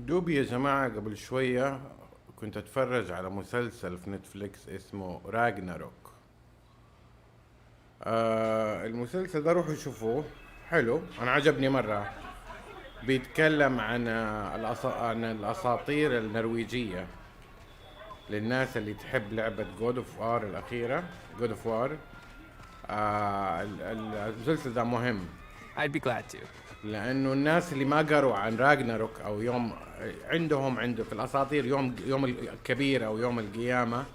دوبي يا جماعة قبل شوية كنت اتفرج على مسلسل في نتفليكس اسمه راجناروك. المسلسل ده روحوا شوفوه، حلو، انا عجبني مرة. بيتكلم عن عن الاساطير النرويجية للناس اللي تحب لعبة جود اوف وار الاخيرة، جود اوف وار. المسلسل ده مهم I'd be glad to. لانه الناس اللي ما قروا عن راجناروك او يوم عنده في الاساطير يوم الكبير او يوم القيامه،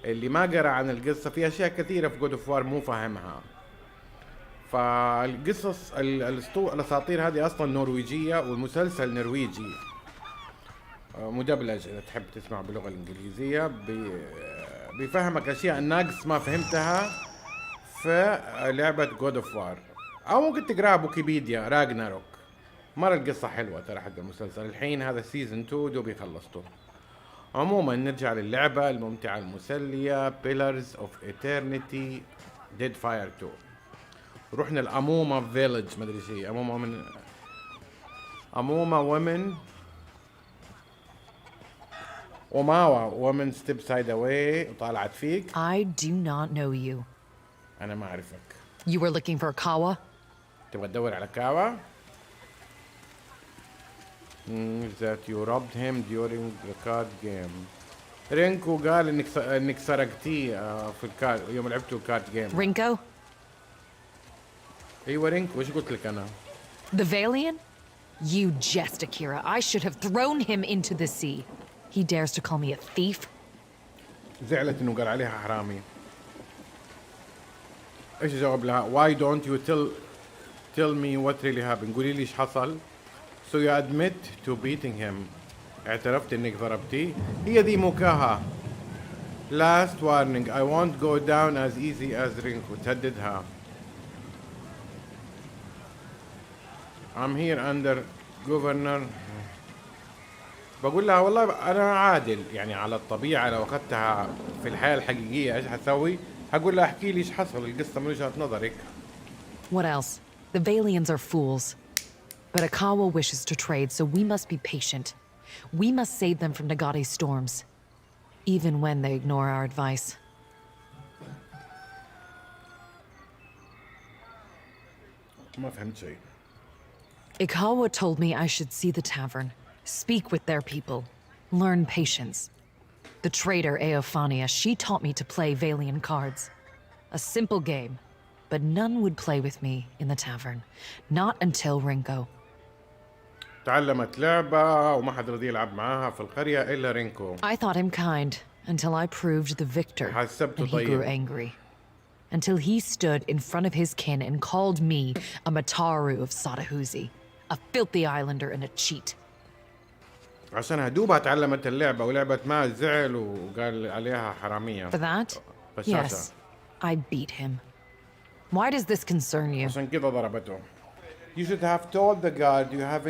اللي ما قرا عن القصه في اشياء كثيره في جود اوف وار مو فاهمها. فالقصص الاساطير هذه اصلا نرويجيه، والمسلسل نرويجي مدبلج اذا تحب تسمع باللغه الانجليزيه. بيفهمك اشياء الناقص ما فهمتها في لعبه جود اوف وار، او ممكن تقراها بوكيبيديا راجناروك. مرة القصة حلوة ترى حق المسلسل. الحين هذا سيزن 2 دوبي خلصته. عموما نرجع للعبة الممتعة المسلية Pillars of Eternity Deadfire 2. رحنا الأمومة فيلج، ما ادري شيء، أمومة ومن وماوا ومن ستيب سايد اواي وطالعت فيك. I do not know you. أنا ما أعرفك. You were looking for Kawa? تبغى تدور على كاوا؟ that you robbed him during the card game. رينكو قال انك سرقتيه في الكارد يوم لعبتوا الكارد جيم. Rinko? ايوه رينكو، ايش قلت لك انا؟ The Valian? You jest, Akira. I should have thrown him into the sea. He dares to call me a thief? زعلت انه قال عليها حرامي. ايش جاوب لها؟ Why don't you tell me what really happened؟ قولي لي ايش حصل. So you admit to beating him. اعترفت انك ضربتيه؟ هي دي مكاها. Last warning, I won't go down as easy as رينكو. تهددها. I'm here under governor. بقول لها والله انا عادل، يعني على الطبيعة لو اخذتها في الحياة الحقيقية ايش حسوي؟ هقول لها احكي لي ايش حصل، القصة من وجهة نظرك. What else? The Valians are fools. But Akawa wishes to trade, so we must be patient. We must save them from Nagate's storms, even when they ignore our advice. ما فهمت شيء. Ikawa told me I should see the tavern, speak with their people, learn patience. The trader Eophania, she taught me to play Valian cards. A simple game, but none would play with me in the tavern. Not until Rinko. تعلمت لعبة وما حد رضي يلعب معاها في القرية إلا رينكو. I thought him kind until I proved the victor, حسبته and he grew طيب. angry. Until he stood in front of his kin and called me a Mataru of Sadahuzi, a filthy islander and a cheat. عشان هدوبها تعلمت اللعبة ولعبت معه زعل وقال عليها حرامية. For that? غشاشة. Yes, I beat him. Why does this concern you? عشان كذا ضربته. You should have told the guard you have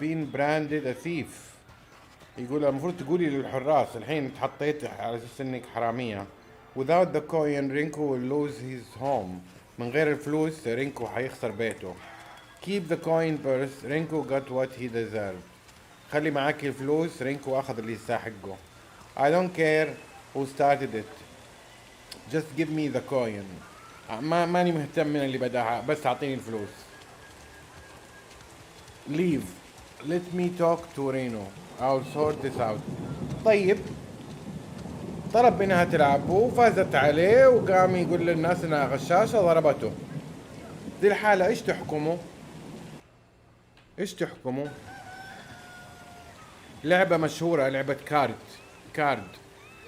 been branded a thief. يقول المفروض تقولي للحراس الحين تحطيت على اساس انك حرامية. Without the coin, Rinku will lose his home. من غير الفلوس رينكو حيخسر بيته. Keep the coin purse. Rinku got what he deserved. خلي معاك الفلوس، رينكو أخذ اللي يستحقه. I don't care who started it. Just give me the coin. ماني مهتم من اللي بداها، بس أعطيني الفلوس. Leave. Let me talk to Reno. I'll sort this out. طيب. طلب منها تلعب وفازت عليه وقام يقول للناس انها غشاشة ضربته. دي الحالة ايش تحكموا؟ ايش تحكموا؟ لعبة مشهورة، لعبة كارد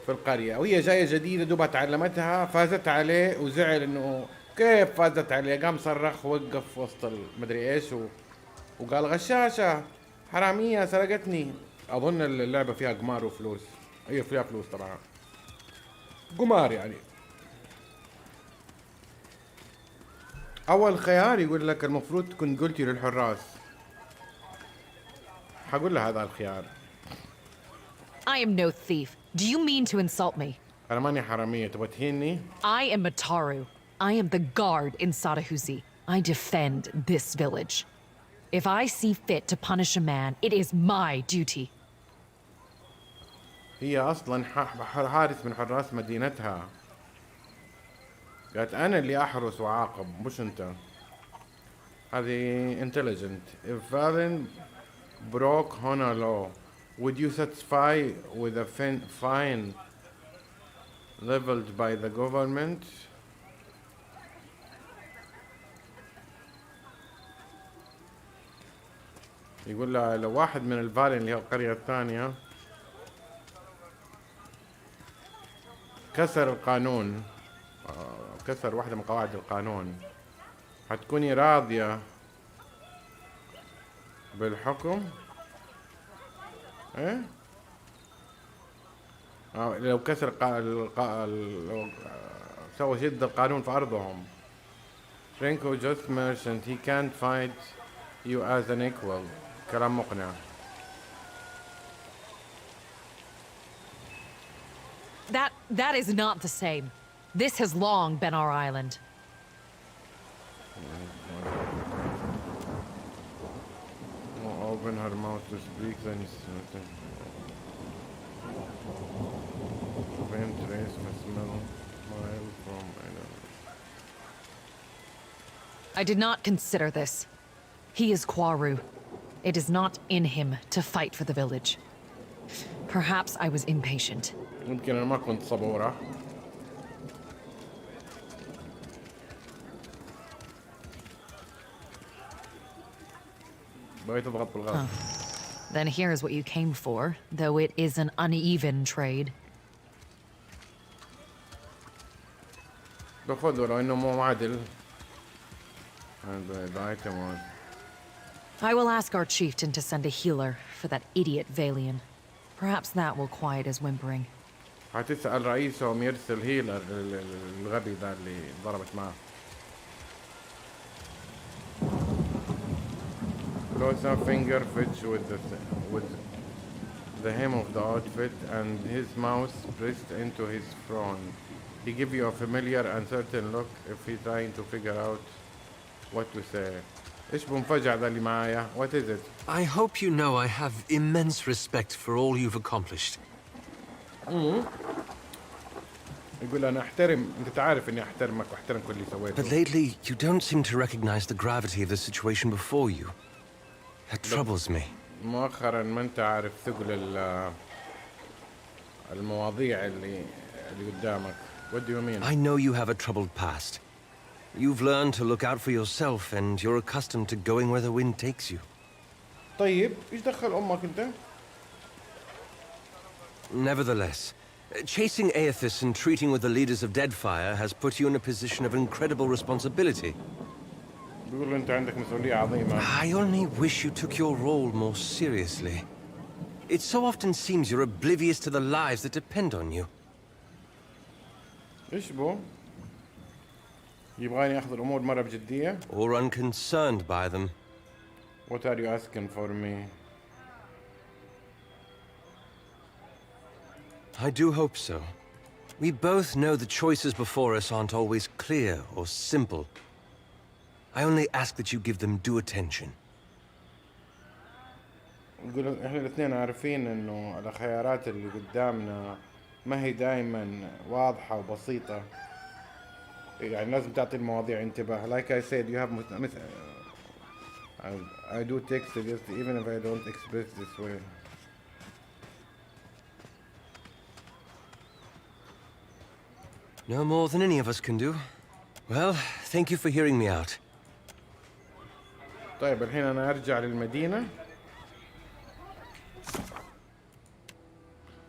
في القرية، وهي جاية جديدة دوبها تعلمتها، فازت عليه وزعل انه كيف فازت عليه، قام صرخ ووقف وسط المدري ايش وقال غشاشة حرامية سرقتني. اظن اللعبة فيها قمار وفلوس، هي فيها فلوس طبعا، قمار يعني. اول خيار يقول لك المفروض تكون قلتي للحراس. حقول له هذا الخيار. I am no thief. Do you mean to insult me? انا ماني حرامية، تبغى تهيني؟ I am Mataru. I am the guard in Sadahuzi. I defend this village. If I see fit to punish a man, it is my duty. هي اصلا حارس من حراس مدينتها. قالت انا اللي احرس واعاقب مش انت. هذه intelligent. If Valen broke honor law, would you satisfy with a fine leveled by the government? يقول لها لو واحد من الفالين اللي هي القرية الثانية كسر القانون، كسر واحدة من قواعد القانون، هتكوني راضية بالحكم؟ ايه؟ لو كسر لو سوى ضد القانون في أرضهم. رينكو just merchant, he can't fight you as an equal. كلام مقنع. That is not the same. This has long been our island. Open her mouth to speak, then faint trace of smell mile from I did not consider this. He is Kwaru. It is not in him to fight for the village. Perhaps I was impatient. يمكن أنا ما كنت صبورة. بغيت أضغط بالغلط. Then here's what you came for, though it is an uneven trade. باخذه لأنه مو معدل. And the item was. I will ask our chieftain to send a healer for that idiot Valian. Perhaps that will quiet his whimpering. هتسأل رئيسهم يرسل هيلر الغبي ذا اللي ضربت معه. Close up finger fetch with the hem of the outfit and his mouse pressed into his front. He give you a familiar and certain look if he's trying to figure out what to say. ايش بمفجع ذا اللي معايا? What is it? I hope you know I have immense respect for all you've accomplished. يقول أنا أحترم، أنت تعرف إني أحترمك وأحترم كل اللي سويته. But lately, you don't seem to recognize the gravity of the situation before you. That troubles me. مؤخرا ما أنت عارف ثقل المواضيع اللي قدامك. What do you mean? I know you have a troubled past. You've learned to look out for yourself and you're accustomed to going where the wind takes you. طيب إيش دخل أمك أنت؟ Nevertheless, chasing Aethys and treating with the leaders of Deadfire has put you in a position of incredible responsibility. بيقولوا أنت عندك مسؤولية عظيمة. I only wish you took your role more seriously. It so often seems you're oblivious to the lives that depend on you. إيش بو؟ يبغاني أخذ الأمور مرة بجدية؟ Or unconcerned by them. What are you asking for me? I do hope so. We both know the choices before us aren't always clear or simple. I only ask that you give them due attention. نقول احنا الاثنين عارفين انه الخيارات اللي قدامنا ما هي دائما واضحة وبسيطة. يعني لازم تعطي المواضيع انتباه. Like I said, you have I do text just even if I don't express this way. No more than any of us can do. Well, thank you for hearing me out. طيب الحين انا ارجع للمدينة.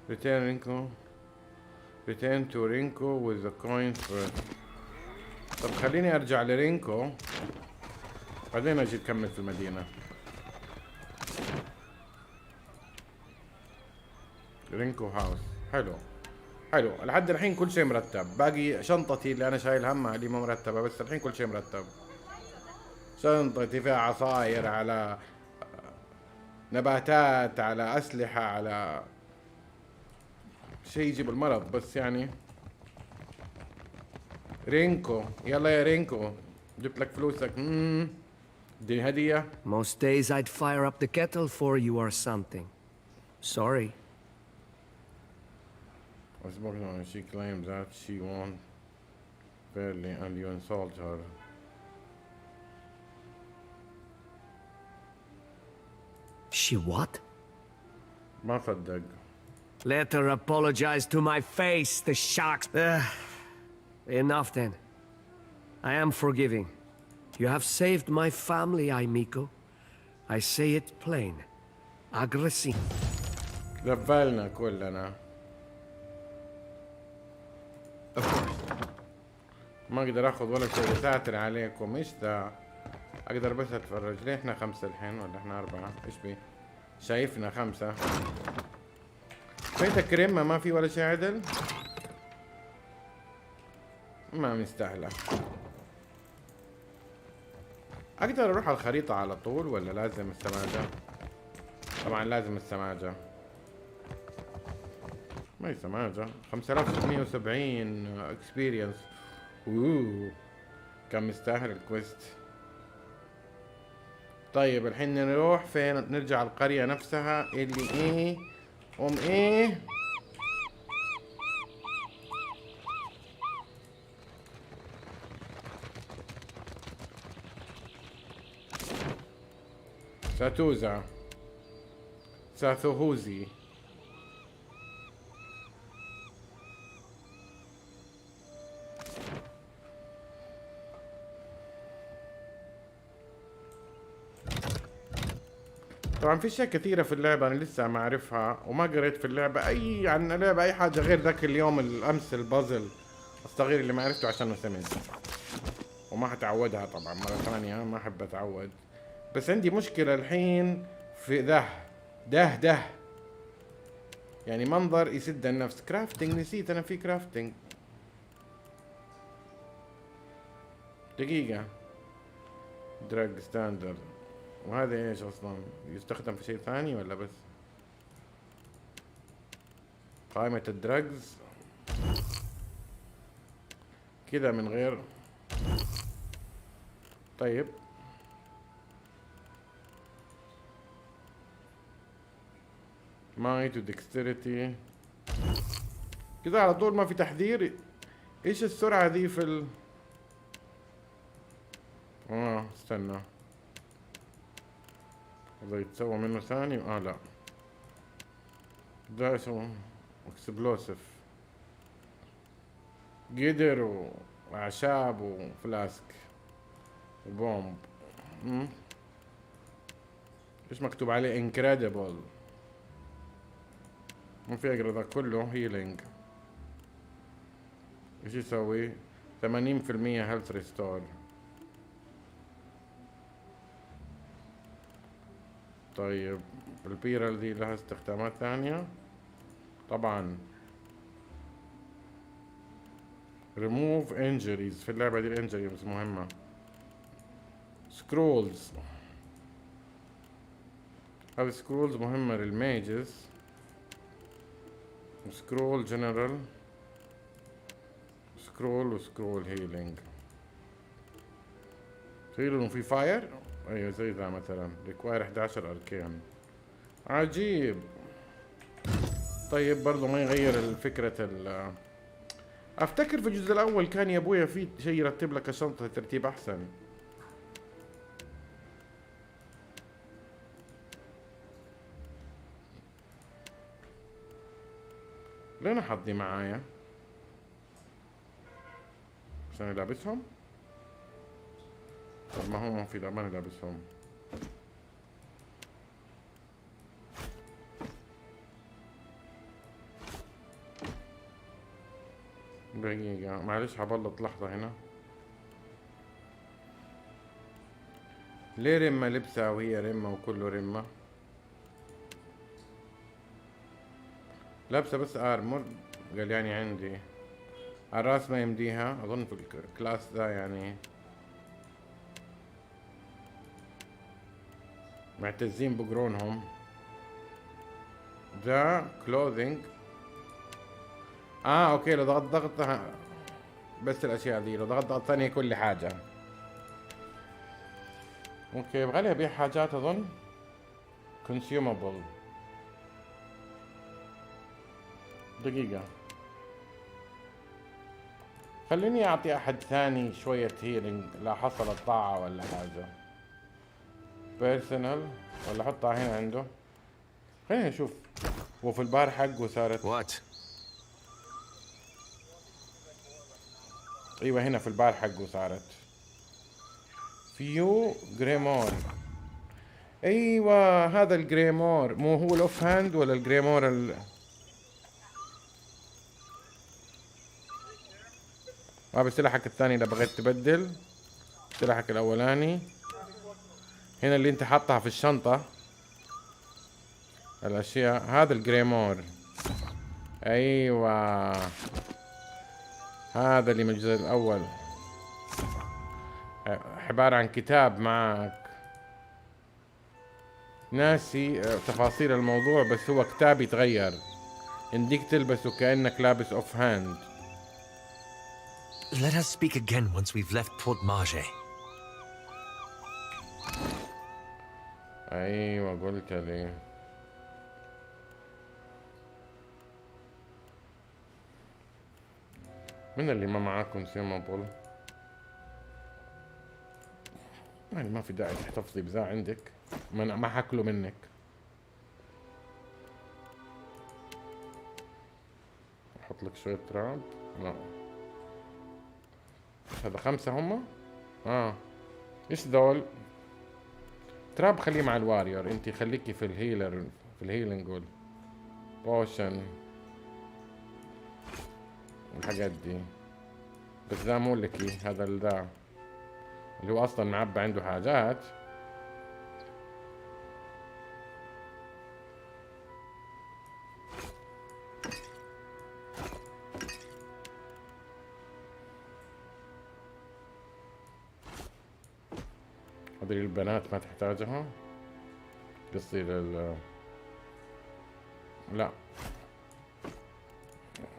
Return to Rينكو with the coin first. طب خليني ارجع لرينكو بعدين اجي اكمل في المدينة. رينكو هاوس. حلو حلو لحد الحين كل شيء مرتب. باقي شنطتي اللي انا شايل همها اللي ما مرتبة، بس الحين كل شيء مرتب. شنطتي فيها عصاير، على نباتات، على أسلحة، على شيء يجيب المرض. بس يعني رينكو، يلا يا رينكو جبت لك فلوسك. دي هدية. Most days I'd fire up the kettle for you or something. Sorry. I spoke to her. She claims that she won fairly and you insult her. She what? ما صدق. Let her apologize to my face, the sharks. Enough then. I am forgiving. You have saved my family, Aimiko. I say it plain. Aggressive. غفلنا كلنا. ما اقدر اخذ ولا شيء ساتر عليكم. ايش ذا؟ اقدر بس اتفرج. ليه احنا 5 الحين ولا احنا 4؟ ايش بي؟ شايفنا 5. فايتك رمة ما في ولا شيء عدل؟ ما مستاهلة. اقدر اروح على الخريطة على طول ولا لازم السماجة؟ طبعا لازم السماجة. ما هي سماجة. 5670 اكسبيرينس. اوه كان مستاهل الكويست. طيب الحين نروح فين؟ نرجع القرية نفسها اللي ايه ايه ساتوزا ساثوهوزي. طبعا في اشياء كثيرة في اللعبة انا لسه ما اعرفها وما قريت في اللعبة عن اللعبة اي حاجة غير ذاك اليوم الامس البازل الصغير اللي ما عرفته عشانه سمن. وما حتعودها طبعا مرة ثانية. ما احب اتعود. بس عندي مشكلة الحين في ده يعني منظر يسد النفس. كرافتنج نسيت انا في كرافتنج. دقيقة. دراج ستاندرد. وهذا ايش اصلا؟ يستخدم في شيء ثاني ولا بس؟ قائمة الدراجز كذا من غير. طيب مايت وديكستريتي كذا على طول ما في تحذير. ايش السرعة ذي في استنى. هذا يتسوى منه ثاني. لا ده اسمه اكسبلوسيف. قدر واعشاب وفلاسك وبومب. ايش مكتوب عليه؟ انكريدبل. ما في اقرا ذا كله. هيلينج. ايش يسوي؟ 80% هيلث ريستور. طيب البيرل دي لها استخدامات ثانية طبعا. ريموف انجريز. في اللعبة دي الانجريز مهمة. سكرولز. هذه سكرولز مهمة للميجز. سكرول جنرال. سكرول وسكرول هيلينج. هيلينج في فاير. ايوه زي ذا مثلا. ريكواير 11 اركان. عجيب. طيب برضو ما يغير الفكرة افتكر في الجزء الاول كان يا ابويا في شيء يرتب لك الشنطة ترتيب احسن. ليه انا حظي معايا؟ عشان انا لابسهم؟ طب ما هو في ماني لابسهم. دقيقة معلش حبلط لحظة هنا. ليه رمة لبسها وهي رمة وكله رمة؟ لابسة بس ارمر. قال يعني عندي الراس ما يمديها اظن في الكلاس ذا يعني معتزين بقرونهم. ذا كلوذينج. اوكي لو ضغط بس الاشياء دي. لو ضغط ثانية كل حاجة. اوكي يبغى لي ابيع حاجات اظن. consumable. دقيقة، خليني اعطي احد ثاني شوية هيلينج لا حصلت طاعة ولا حاجة. بيرسونال ولا احطها هنا عنده. خلينا نشوف. هو في البار حقه صارت. What? ايوه هنا في البار حقه صارت. فيو جريمور. ايوه هذا الجريمور، مو هو الاوف هاند ولا الجريمور ما بسلاحك الثاني اذا بغيت تبدل. سلاحك الاولاني هنا اللي انت حاطها في الشنطة الاشياء. هذا الجريمور. ايوه هذا اللي من الجزء الاول، عبارة عن كتاب معك. ناسي تفاصيل الموضوع بس هو كتاب يتغير، يمديك تلبسه كأنك لابس اوف هاند. Let us speak again once we've left Port Marge. ايوه قلت لي. من اللي ما معاكم سيمابل؟ يعني ما في داعي تحتفظي بذا عندك، ما حاكله منك. احط لك شوية تراب. لا هذا 5 هم. ايش ذول؟ تراب خليه مع الواريور، انتي خليكي في الهيلر، في الهيلينج والبوشن والحاجات دي. بس ذا مو لكي، هذا ذا اللي هو اصلا معبى عنده حاجات. هذه البنات ما تحتاجها، قصدي لا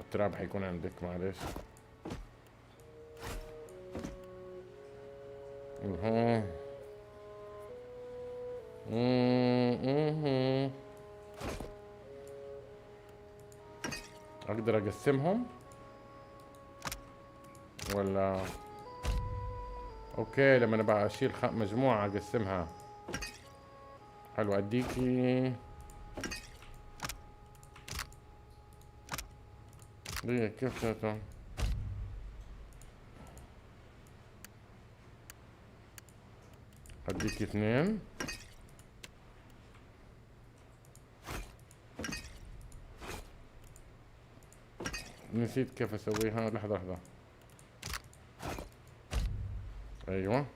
التراب حيكون عندك معلش. اقدر اقسمهم ولا؟ اوكي لما انا بقى اشيل مجموعة اقسمها. حلو اديكي دقيقة كيف شايفه؟ اديكي 2. نسيت كيف اسويها، لحظة. ايوه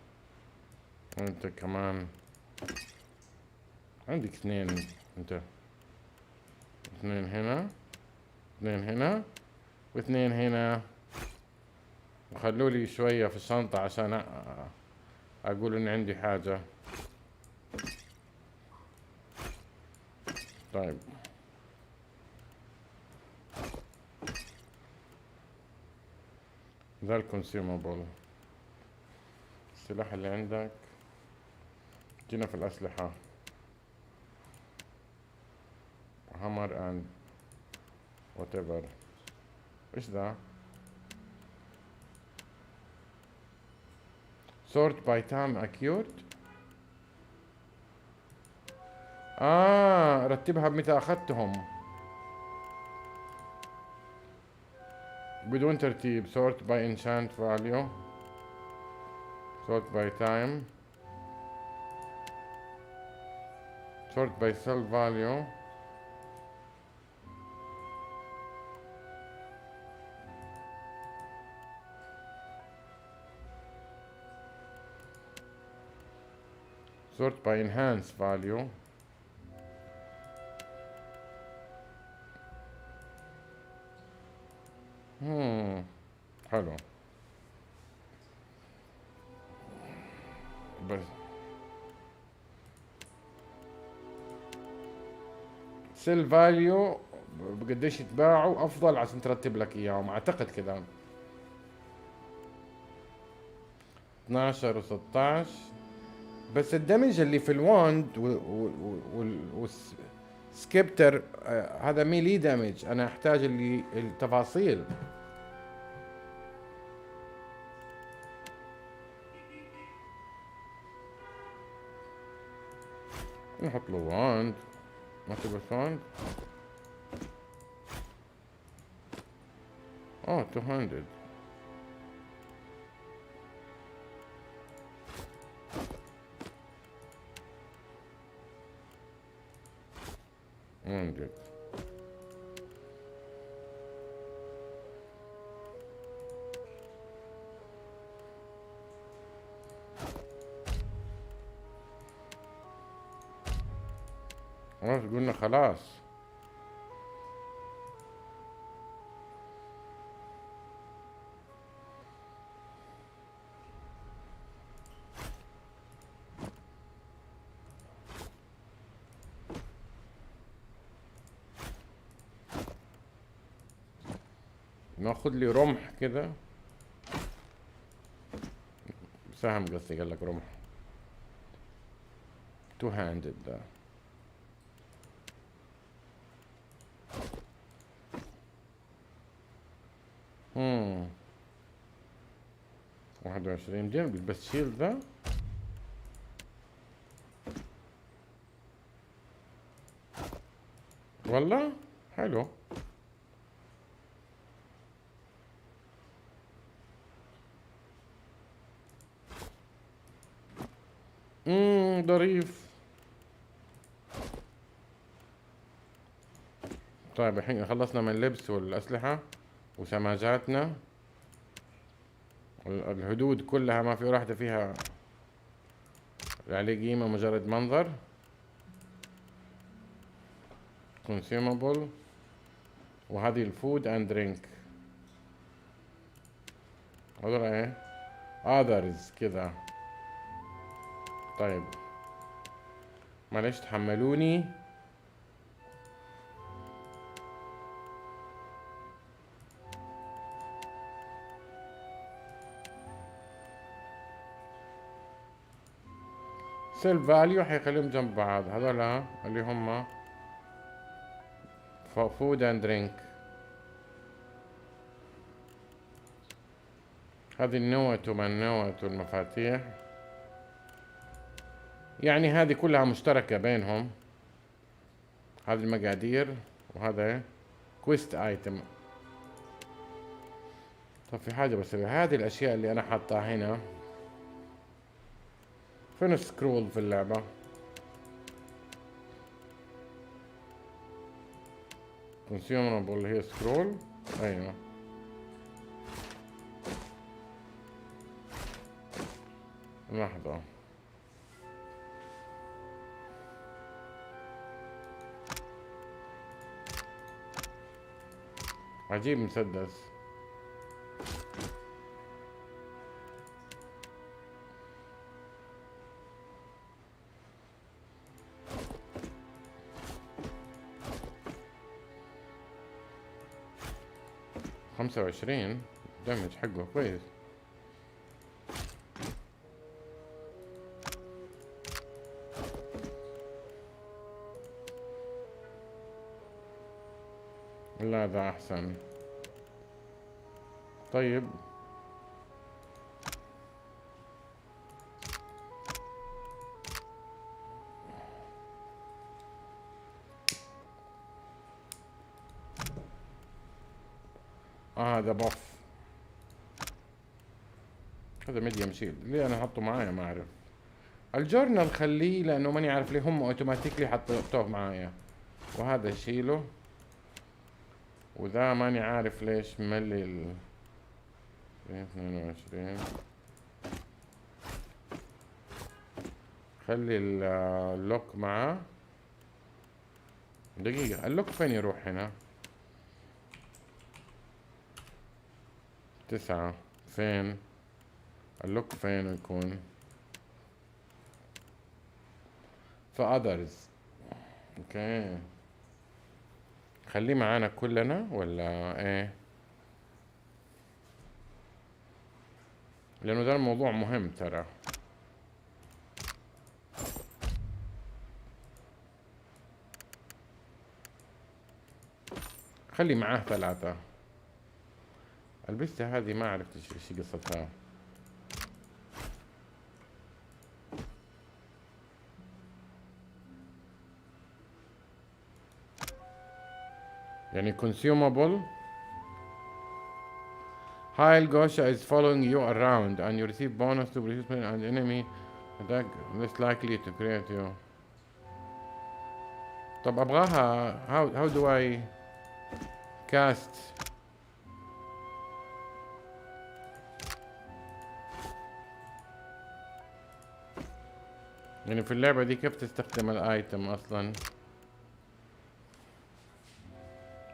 انت كمان عندك 2. انت 2 هنا، 2 هنا، و2 هنا. وخلوا لي شوية في الشنطة عشان اقول ان عندي حاجة. طيب ذا الكونسيومابل. السلاح اللي عندك، جينا في الأسلحة. hammer and whatever. ايش ذا؟ sort by time acute. رتبها بمتى اخذتهم بدون ترتيب. sort by enchant value. sort by time. sort by cell value. sort by enhance value. حلو. بس سيل فاليو بقديش يتباعوا افضل عشان ترتب لك اياهم، اعتقد كذا. 12 و16 بس الدمج اللي في الواند والسكيبتر هذا ميلي دمج، انا احتاج اللي التفاصيل. نحط له واند، ما تبغى واند؟ 200. واند قلنا خلاص. ناخذ لي رمح كده، سهم قصدي، قال لك رمح. تو هاندد ده. 21 جيم بس شيل ذا. والله حلو. ظريف. طيب الحين خلصنا من اللبس والأسلحة وسماجاتنا. الهدود كلها ما في واحدة فيها عليه قيمة، مجرد منظر. consumable. وهذه الفود اند درينك. هذول ايه؟ others كذا. طيب معلش تحملوني. سيلف فاليو حيخليهم جنب بعض. هذول اللي هم فود اند درينك. هذه النوت ومنوت والمفاتيح، يعني هذه كلها مشتركة بينهم. هذه المقادير وهذا كويست ايتم. طب في حاجة بس، هذه الاشياء اللي انا حاطاها هنا فين السكرول في اللعبة؟ consumable اللي هي سكرول. ايوه لحظة. عجيب مسدس. خمسة وعشرين دمج حقه كويس. لا ذا أحسن. طيب هذا بف. هذا ميديم شيلد. ليه انا حطه معايا ما اعرف. الجورنال خليه لانه ماني عارف ليه هم اوتوماتيكلي حطوه معايا. وهذا شيله. وذا ماني عارف ليش ملي 22. خلي اللوك معاه. دقيقة اللوك فين يروح هنا؟ 9 فين؟ اللوك فين يكون؟ others. اوكي خليه معانا كلنا ولا ايه؟ لانه ده الموضوع مهم ترى. خلي معاه 3. البسها هذه ما عرفت ايش قصتها. يعني consumable. Hyle Gosha is following you around and you receive bonus to resistance and enemy attack less likely to create you. طب ابغاها how do I cast؟ يعني في اللعبة دي كيف تستخدم الايتم اصلا؟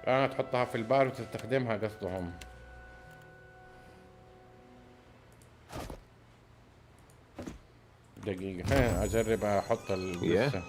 انا تحطها في البار وتستخدمها قصدهم. دقيقة خليني اجرب احط القصة.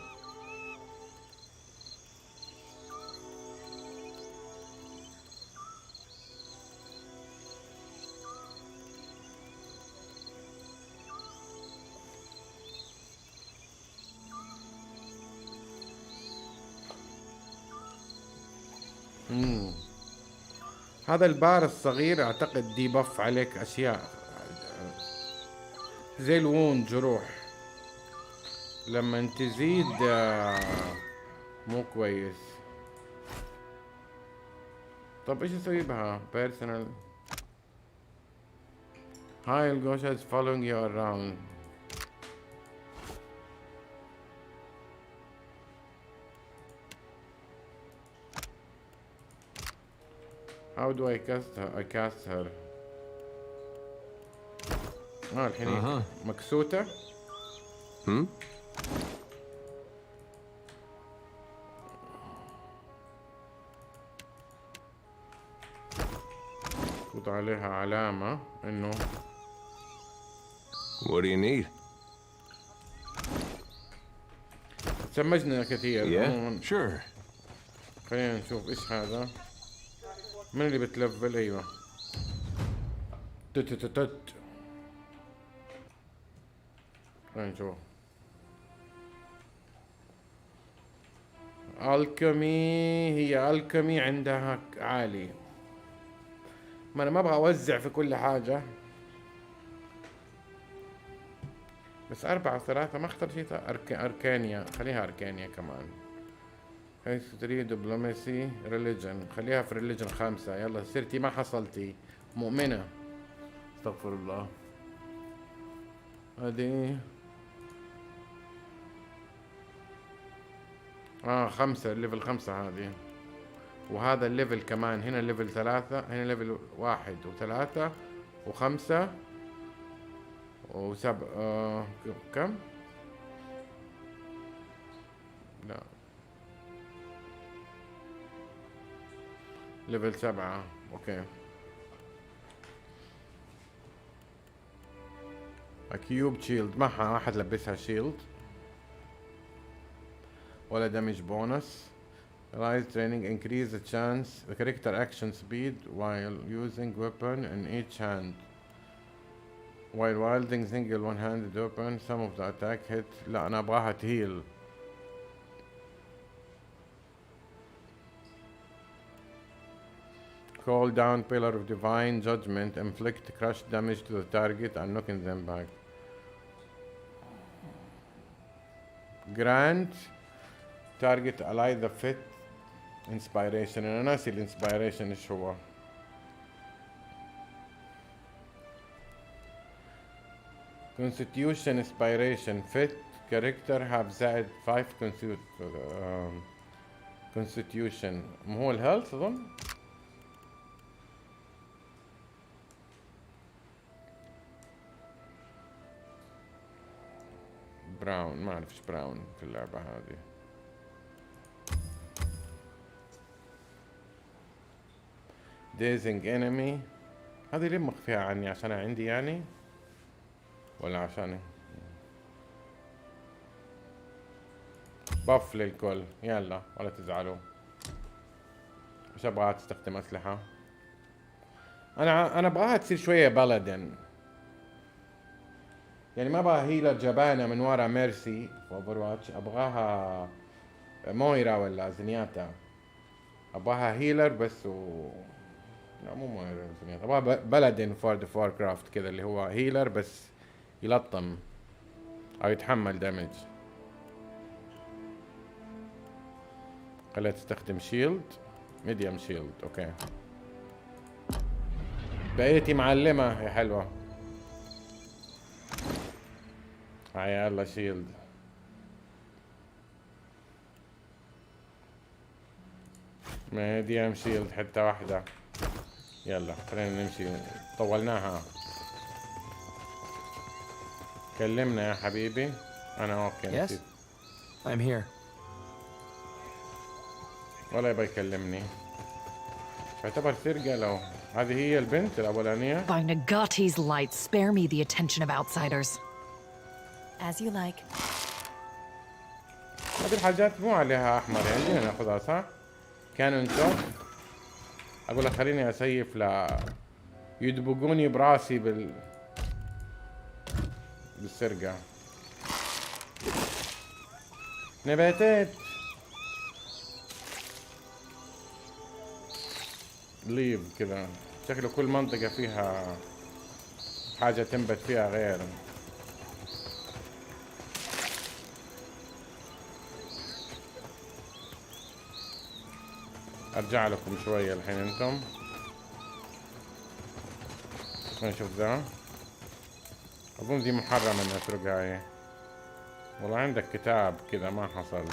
هذا البار الصغير اعتقد دي بف عليك اشياء زي الوون جروح. لما تزيد مو كويس. طب ايش اسوي بها؟ personal Hyle Gosha is following you around. How do I cast her? I cast her. الحين مكسوتة. خذ عليها علامة إنه. What do you need? تسمجنا كثير. Yeah, sure. خلينا نشوف إيش هذا. من اللي بتلفل؟ أيوة. تت. خلينا نشوف. الكمي، هي الكمي عندها عالي. ما انا ما ابغى اوزع في كل حاجة. بس 4 و3 ما اختار شيء. اركانيا، خليها اركانيا كمان. حيث تريد دبلوماسي ريليجن، خليها في ريليجن 5. يلا صرتي ما حصلتي مؤمنة. استغفر الله. هذه 5 ليفل 5 هذه. وهذا الليفل كمان هنا ليفل 3. هنا ليفل 1 و3 و5 و7. كم؟ لا ليفل 7. اوكي. كيوب شيلد ما احد لبسها شيلد ولا دامج بونس. Rise training increase the chance the character action speed while using weapon in each hand. While wielding single one-handed weapon, some of the attack hit. لا أنا أبغاها تهيل. Call down Pillar of Divine Judgment, inflict crush damage to the target and knocking them back. Grant target ally the fit inspiration. انا ناسي الانسبيريشن ايش هو. Constitution inspiration fit character have زائد 5 constitution. ما هو الهيلث اظن. براون، ما اعرف ايش براون في اللعبة هذه. ديزنج انمي، هذه ليه مخفيها عني؟ عشان عندي يعني ولا عشاني؟ بف للكل. يلا ولا تزعلوا. مش ابغاها تستخدم اسلحة. انا ابغاها تصير شوية بلدن. يعني ما ابغاها هيلر جبانة من ورا ميرسي في اوفر واتش. ابغاها مويرا ولا زنياتا. ابغاها هيلر بس لا مو ابغى بلدن فور كرافت كذا اللي هو هيلر بس يلطم او يتحمل دامج. خليها تستخدم شيلد ميديوم شيلد. اوكي بقيتي معلمة يا حلوة. هاي يلا شيلد. ميديوم شيلد حتى واحدة. يلا خلينا نمشي طولناها. كلمنا يا حبيبي. انا اوكي. Yes, I'm here. ولا يبغى يكلمني. تعتبر سرقة لو هذه هي البنت الأولانية. By Nagate's light, spare me the attention of outsiders. As you like. هذه الحاجات مو عليها أحمر يعني ناخذها صح؟ كانوا انتو أقول لك خليني أسيف لا يدبقوني براسي بالسرقة. نباتات ليف كذا شكله كل منطقة فيها حاجة تنبت فيها غير. ارجع لكم شوية الحين انتم. نشوف ذا. اظن دي محرمة ان اسرقها هي. والله عندك كتاب كذا ما حصل.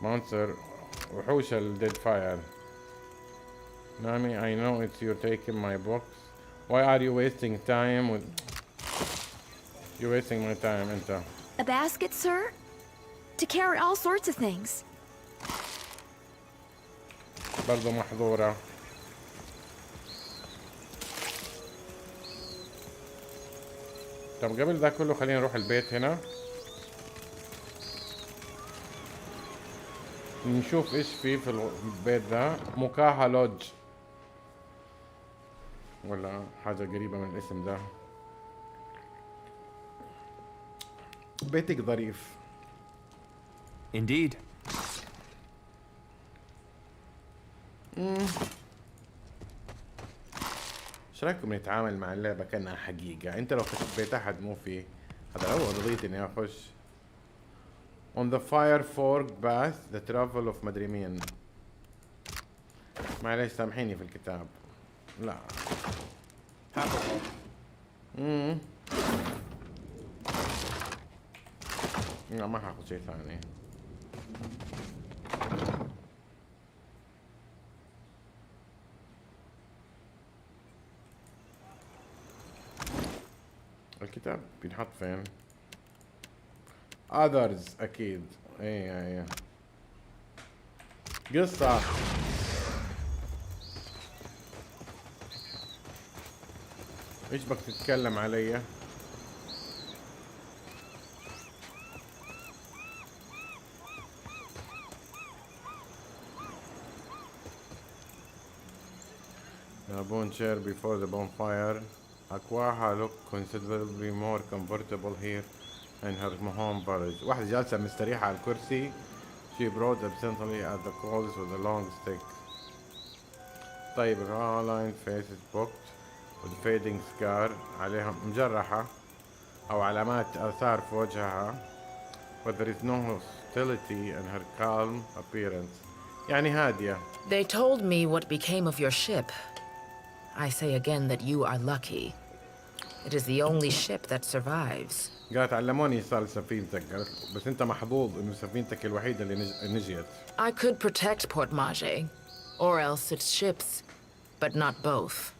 مونستر وحوش الديد فاير. Nami, I know it's you're taking my books. Why are you wasting time with... You're wasting my time, انت. A basket, sir? To carry all sorts of things. برضو محظورة. طب قبل ذا كله خلينا نروح البيت هنا. نشوف ايش في البيت ذا. مكاها لودج ولا حاجة قريبة من الاسم ذا. بيتك ظريف. Indeed. ايش رايكم نتعامل مع اللعبة كأنها حقيقة؟ انت لو خشيت بيت احد مو فيه. هذا اول رضيت اني اخش. On the fire fork path the travel of مدري مين. معليش سامحيني في الكتاب. لا. لا ما حاخذ شيء ثاني. الكتاب بينحط فين؟ others اكيد. اي قصة. ايش بك تتكلم علي؟ The bone chair before the bonfire. Aquaha look considerably more comfortable here in her home village. واحدة جالسة مستريحة على الكرسي. She brought absently at the coals with a long stick. طيب Caroline face is booked with fading scar. عليها مجرحة أو علامات آثار في وجهها. But there is no hostility in her calm appearance. يعني هادية. They told me what became of your ship. I say again that you are lucky. It is the only ship that survives. قالت علموني صار سفينتك. قالت بس أنت محظوظ إنه سفينتك الوحيدة اللي نجيت. I could protect Port Mage, or else its ships, but not both.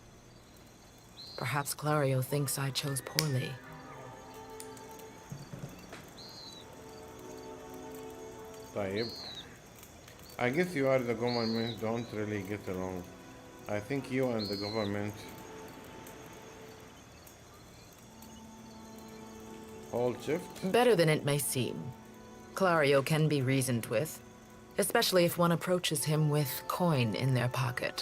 Perhaps Cloreo thinks I chose poorly. طيب. I guess you are the government don't really get along. I think you and the government hold shift. Better than it may seem. Cloreo can be reasoned with, especially if one approaches him with coin in their pocket.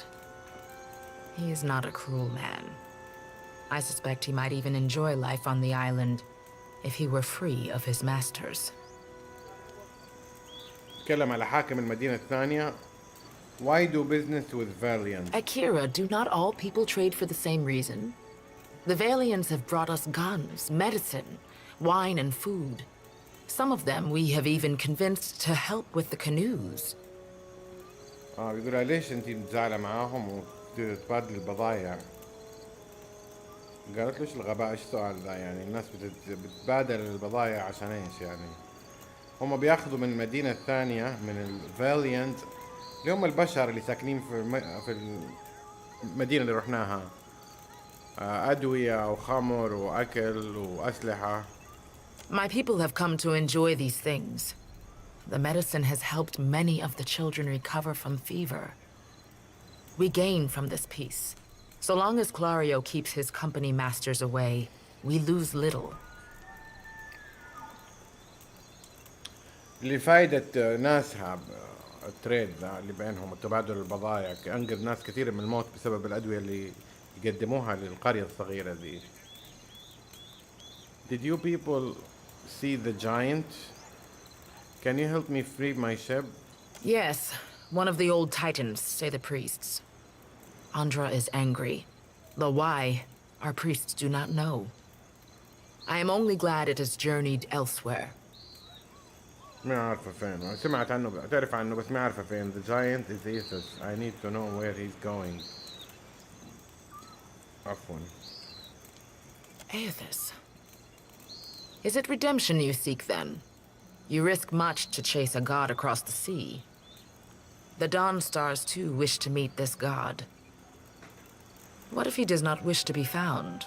He is not a cruel man. I suspect he might even enjoy life on the island if he were free of his masters. تكلم على حاكم المدينة الثانية. Why do business with Valiant? Akira, do not all people trade for the same reason? The Valiants have brought us guns, medicine, wine, and food. Some of them we have even convinced to help with the canoes. بيقولها ليش انتي متزاعلة معاهم وتبادل البضايع؟ قالت ليش الغباء؟ ايش السؤال ذا يعني؟ الناس بتبادل البضايع عشان ايش يعني؟ هم بياخذوا من المدينة الثانية من الفاليانت اللي هم البشر اللي ساكنين في المدينة اللي رحناها، أدوية وخمر وأكل وأسلحة. My people have come to enjoy these things. The medicine has helped many of the children recover from fever. We gain from this peace. So long as Cloreo keeps his company masters away, we lose little. لفائدة ناسها التريد اللي بينهم وتبادل البضائع، أنقذ ناس كثير من الموت بسبب الأدوية اللي يقدموها للقرية الصغيرة دي. Did you people see the giant? Can you help me free my ship? Yes, one of the old titans, say the priests. Andra is angry. The why, our priests do not know. I am only glad it has journeyed elsewhere. ما عارفة فين، سمعت عنه، تعرف عنه بس ما عارفة فين. The giant is Aethys. I need to know where he's going. عفوا. Aethys. Is it redemption you seek then? You risk much to chase a god across the sea. The Dawn Stars too wish to meet this god. What if he does not wish to be found?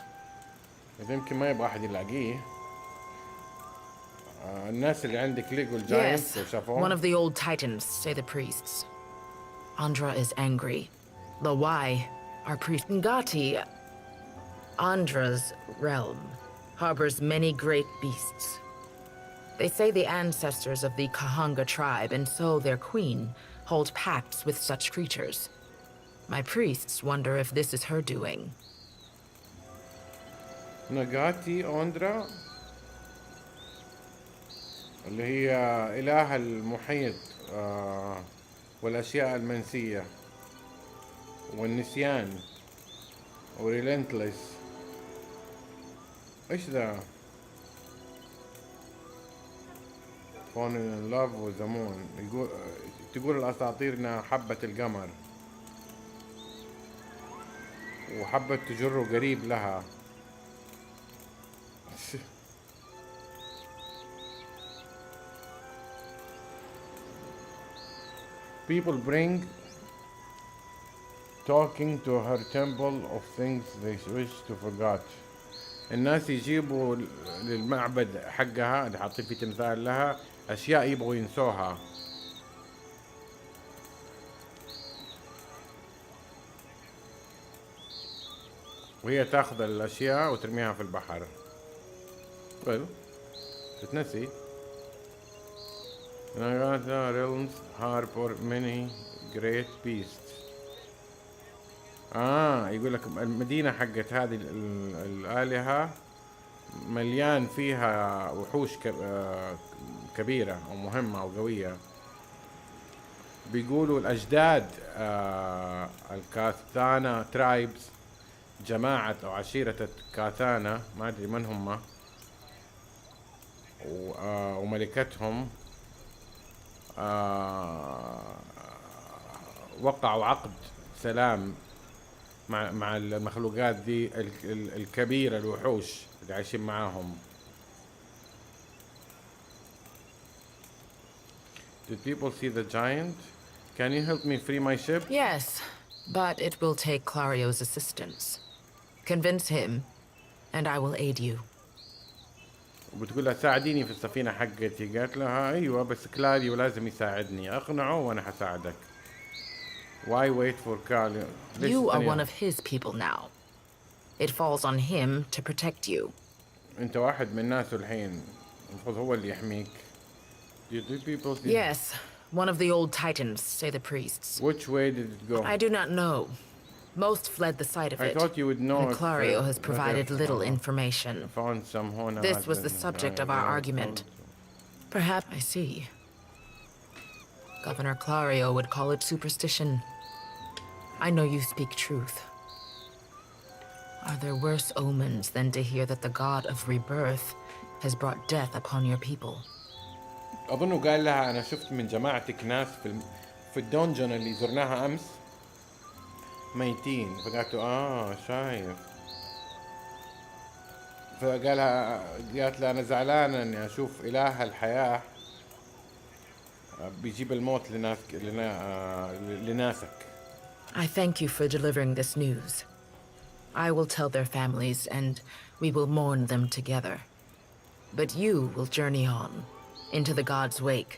إذا يمكن ما يبغى أحد يلاقيه. الناس اللي عندك ليجو الجاينت شافوه. One of the old titans, say the priests. Andra is angry. The why, our priest Ngati, Andra's realm, harbors many great beasts. They say the ancestors of the Kahanga tribe, and so their queen, hold pacts with such creatures. My priests wonder if this is her doing. نغاتي أندرا اللي هي إله المحيط والأشياء المنسية والنسيان وريلنتلس. إيش ذا؟ Falling in love with the moon. تقول الأساطير إنها حبت القمر وحبت تجره قريب لها. People bring talking to her temple of things they wish to forget. الناس يجيبوا للمعبد حقها اللي حاطين فيه تمثال لها أشياء يبغوا ينسوها. وهي تاخذ الأشياء وترميها في البحر. تتنسي. Nagata realms harbor many great beasts. يقول لك المدينة حقت هذه الآلهة مليان فيها وحوش كبيرة ومهمة وقوية. بيقولوا الأجداد الكاثانا ترايبز، جماعة أو عشيرة الكاثانا، ما أدري من هم، وملكتهم وقعوا عقد سلام مع المخلوقات دي الكبيرة، الوحوش اللي عايشين معاهم. Did people see the giant? Can you help me free my ship? Yes, but it will take Clario's assistance. Convince him, and I will aid you. وبتقول لها ساعديني في السفينة حقتي. قالت لها أيوة بس كلاريو لازم يساعدني. أقنعه وأنا حساعدك. Why wait for Cláreo? You are one of his people now. It falls on him to protect you. أنت واحد من ناسه الحين. المفروض هو اللي يحميك. Yes, one of the old titans, say the priests. Which way did it go? I do not know. Most fled the sight of it. I thought you would know. And Cláreo has provided little information. Found some This was the subject of our argument. Perhaps I see. Governor Clario would call it superstition. I know you speak truth. Are there worse omens than to hear that the god of rebirth has brought death upon your people? اظنه قال لها انا شفت من جماعتك ناس في الدونجن اللي زرناها امس ميتين، فقالت له شايف، قالت له انا زعلانه اني اشوف اله الحياه بيجيب الموت لناسك. I thank you for delivering this news. I will tell their families and we will mourn them together. But you will journey on into the god's wake.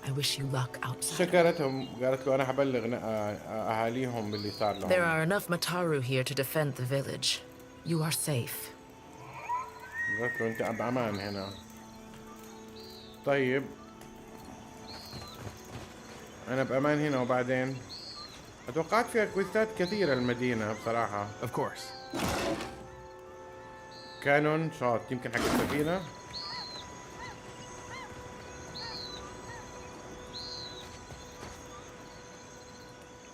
I wish you luck outside. شكرتهم، قالت له انا حبلغ اهاليهم باللي صار لهم. There are enough Mataru here to defend the village. You are safe. قالت له انت بامان هنا. طيب انا بامان هنا. وبعدين اتوقعت فيها كويستات كثيرة المدينة بصراحة. Of course. كانون شوت يمكن حق السفينة.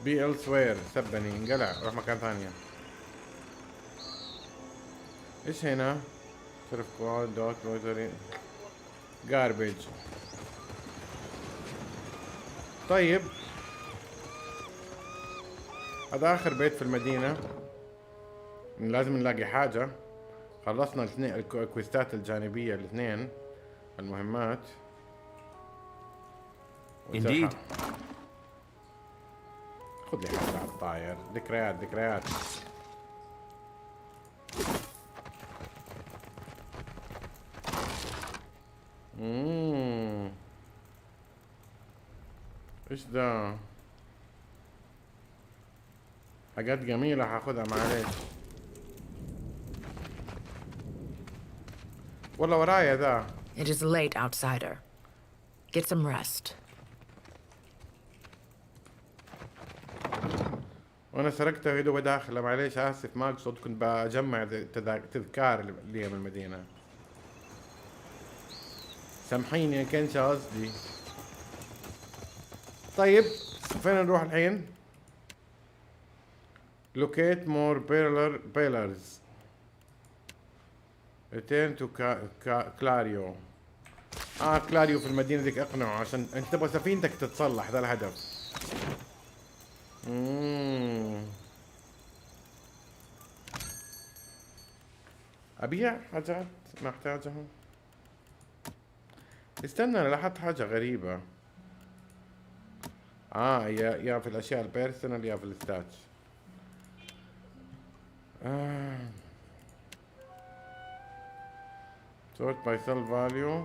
بي elsewhere سبني انقلع روح مكان ثانية. ايش هنا؟ صرف كود دوت روزري جاربيج. طيب هذا اخر بيت في المدينة، لازم نلاقي حاجة. خلصنا الاثنين الكويستات الجانبية الاثنين المهمات. Indeed. خذ لي حاجة على الطاير. ذكريات. ايش ده؟ حاجات جميلة هاخدها معلش. والله ورايا ذا. It is late, outsider. Get some rest. وانا سرقته يدوب داخله، معليش اسف ما اقصد، كنت بجمع تذكار لي من المدينة. سامحيني كانش قصدي. طيب فين نروح الحين؟ locate more pillars. return to كلاريو. كلاريو في المدينة ذيك اقنعه عشان انت تبغى سفينتك تتصلح، ذا الهدف. ابيع حاجات ما احتاجها. استنى انا لاحظت حاجة غريبة. يا في الاشياء البيرسونال يا في الستاتش. sort by sell value.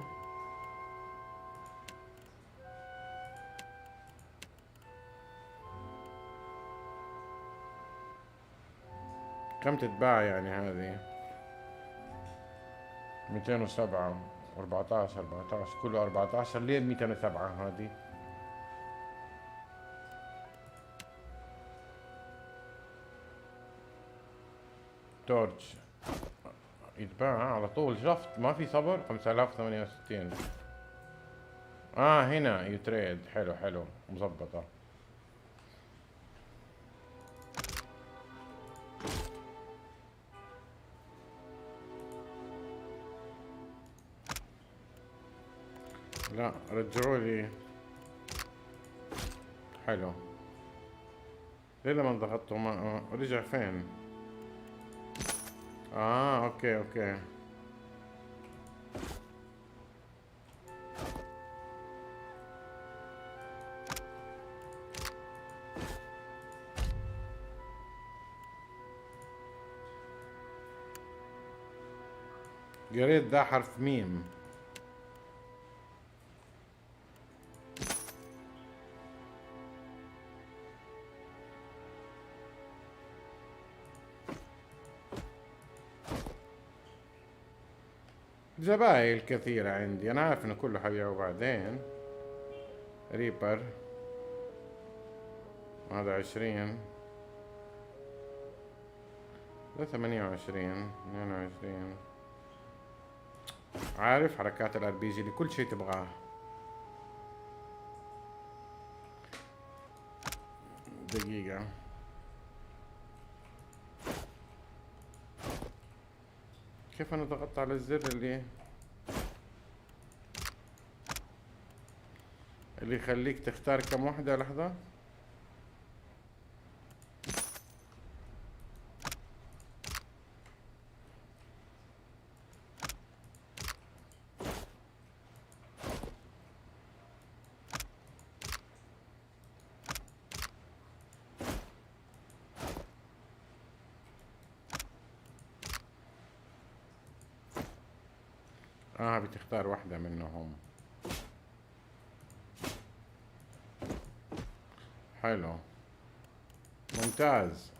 كم تتباع يعني هذه؟ 207 14 كله 14. ليه 207 هذه؟ تورج يتباع على طول. شفت ما في صبر. 5068. هنا يتريد. حلو مظبطة. لا رجعوا لي. حلو. ليه لما ضغطته ما رجع فين؟ اوكي قريت ذا حرف ميم. زبايل كثيرة عندي. أنا عارف إنه كله حبيعه بعدين. ريبر هذا 20. ده 28 22. عارف حركات الار بي جي اللي كل شيء تبغاه. دقيقة. كيف انا ضغطت على الزر اللي يخليك تختار كم وحدة؟ لحظة. بتختار واحدة منهم. حلو، ممتاز.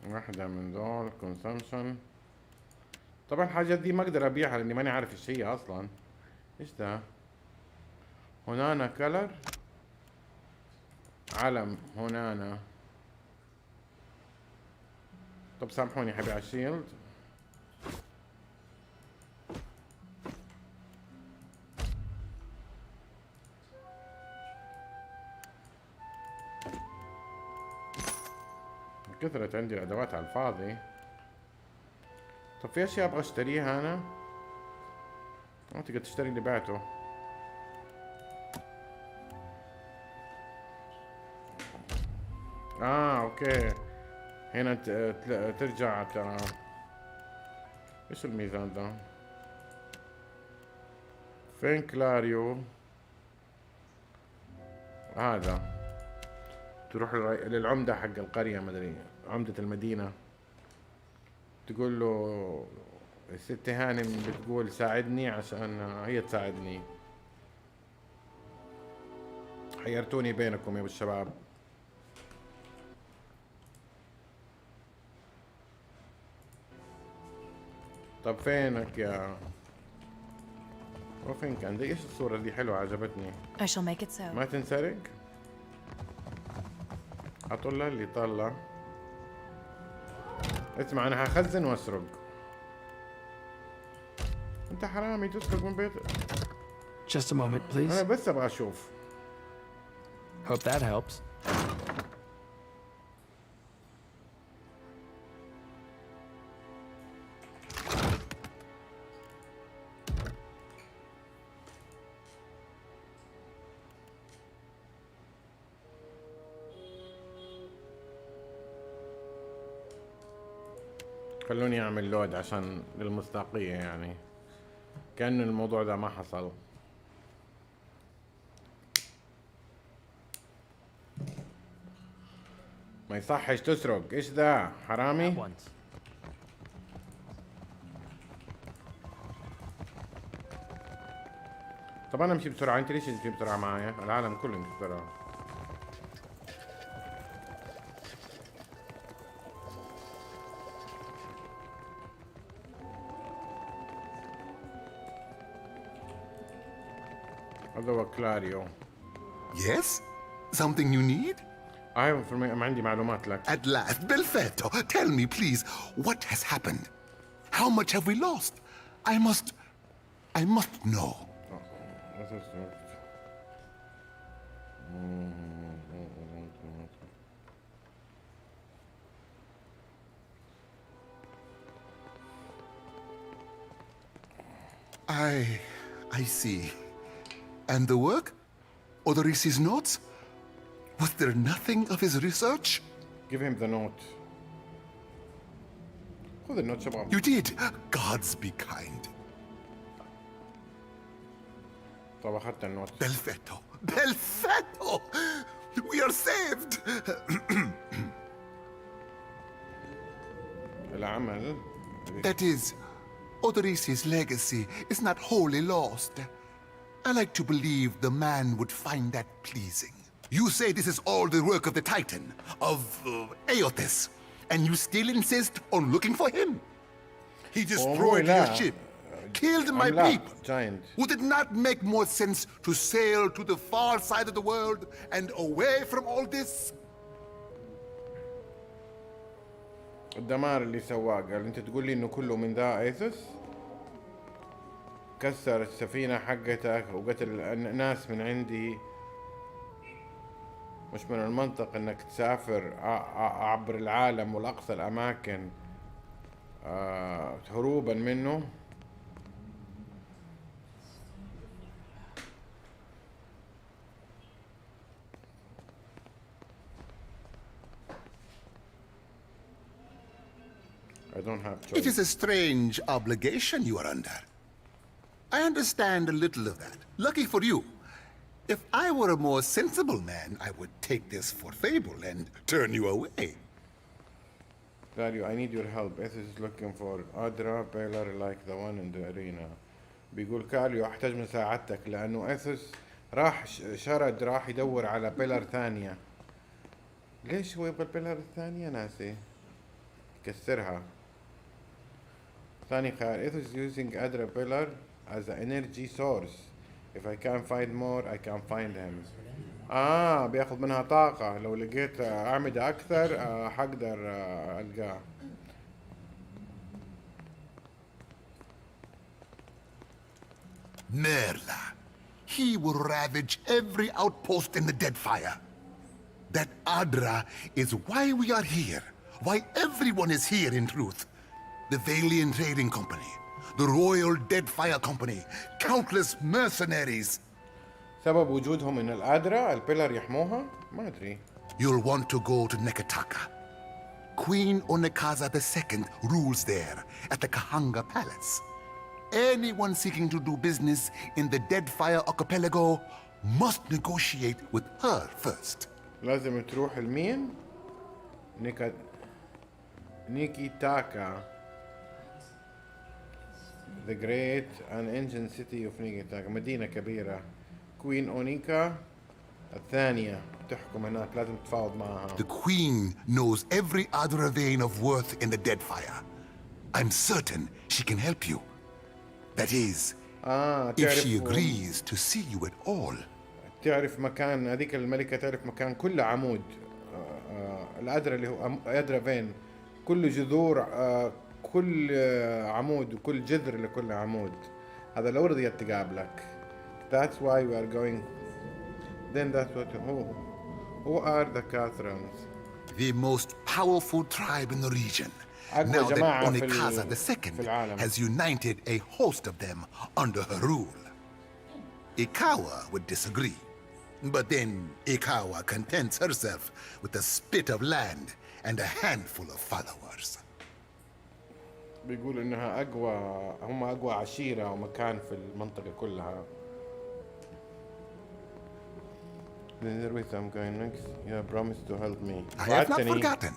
واحدة من دول consumption. طبعا الحاجات دي ما اقدر ابيعها لاني ماني عارف ايش هي اصلا. ايش ده؟ هنانا كلر، علم هنانا. طب سامحوني حبي الشيلد. كثرت عندي الادوات على الفاضي. طب في اشياء ابغى اشتريها انا. ما تقدر تشتري اللي بعته. اوكي. هنا ترجع ترى. ايش الميزان ده؟ فين كلاريو؟ هذا تروح للعمدة حق القرية، مدري عمدة المدينة، تقول له الست هانم بتقول ساعدني عشان هي تساعدني. حيرتوني بينكم يا ابو الشباب. طب فينك يا وفين كان دي؟ ايش الصورة دي حلوة عجبتني. I shall make it so. ما تنسرق. اطلع اللي طلع. اسمع انا هخزن واسرق. انت حرامي تسرق من بيتك. Just a moment, please. انا بس ابغى اشوف. Hope that helps. خلوني اعمل لود عشان للمصداقية، يعني كأنه الموضوع ده ما حصل. ما يصحش تسرق. ايش ذا؟ حرامي؟ طب انا امشي بسرعة، انت ليش تمشي بسرعة معايا؟ العالم كله يمشي بسرعة. هذا هو كلاريو. Yes? Something you need? عندي معلومات لك. At last, Belfetto, tell me please, what has happened? How much have we lost? I must know. I see. And the work? Odorisi's notes? Was there nothing of his research? Give him the note. خذ النوت شباب. You did. Gods be kind. طب اخذت النوت. Belfetto! Belfetto! We are saved! العمل. That is, Odorisi's legacy is not wholly lost. I like to believe the man would find that pleasing. You say this is all the work of the Titan, of Aothis, and you still insist on looking for him? He destroyed your ship, killed my people. Giant. Would it not make more sense to sail to the far side of the world and away from all this? الدمار اللي سواه، قال انت تقول لي انه كله من ذا ايثوس؟ كسر السفينة حقتك وقتل ناس من عندي مش من المنطق انك تسافر عبر العالم والاقصى الاماكن هروبا منه. I don't have choice. It is a strange obligation you are under. I understand a little of that. Lucky for you. If I were a more sensible man, I would take this for fable and turn you away. Cláreo, I need your help. Ethos is looking for Adra Baylor like the one in the arena. بيقول كاليو احتاج مساعدتك لانه اثوس راح راح يدور على بيلر ثانية. ليش هو يبغى البيلر الثانية ناسي؟ يكسرها. ثاني خيار اثوس using Adra Baylor as an energy source. If I can find more, I can find him. بياخذ منها طاقة. لو لقيت أعمدة أكثر حقدر ألقاه. Merla. He will ravage every outpost in the Deadfire. That Adra is why we are here. Why everyone is here in truth. The Valian Trading Company. The Royal Deadfire Company. Countless mercenaries. سبب وجودهم إن الأدرا البيلر يحموها؟ ما أدري. You'll want to go to Nekataka. Queen Onekaza II rules there at the Kahanga Palace. Anyone seeking to do business in the Deadfire Archipelago must negotiate with her first. لازم تروح لمين؟ نيكي تاكا. The great and ancient city of نيكي مدينة كبيرة. كوين أونيكا الثانية تحكم هناك. لازم تتفاوض معها. The queen knows every other vein of worth in the Deadfire. I'm certain she can help you. That is, if she agrees to see you at all. تعرف مكان هذيك الملكة. تعرف مكان كل عمود الأدرى اللي هو أدرى فين. كل جذور كل عمود وكل جذر لكل عمود. هذا لو رضيت تقابلك. That's why we are going. Then that's what. Who are the Catherans? The most powerful tribe in the region. Now that Onekaza II has united a host of them under her rule. Ikawa would disagree. But then Ikawa contents herself with a spit of land and a handful of followers. بيقول إنها هم أقوى عشيرة ومكان في المنطقة كلها. I'm going next. You have promised to help me. I have not forgotten.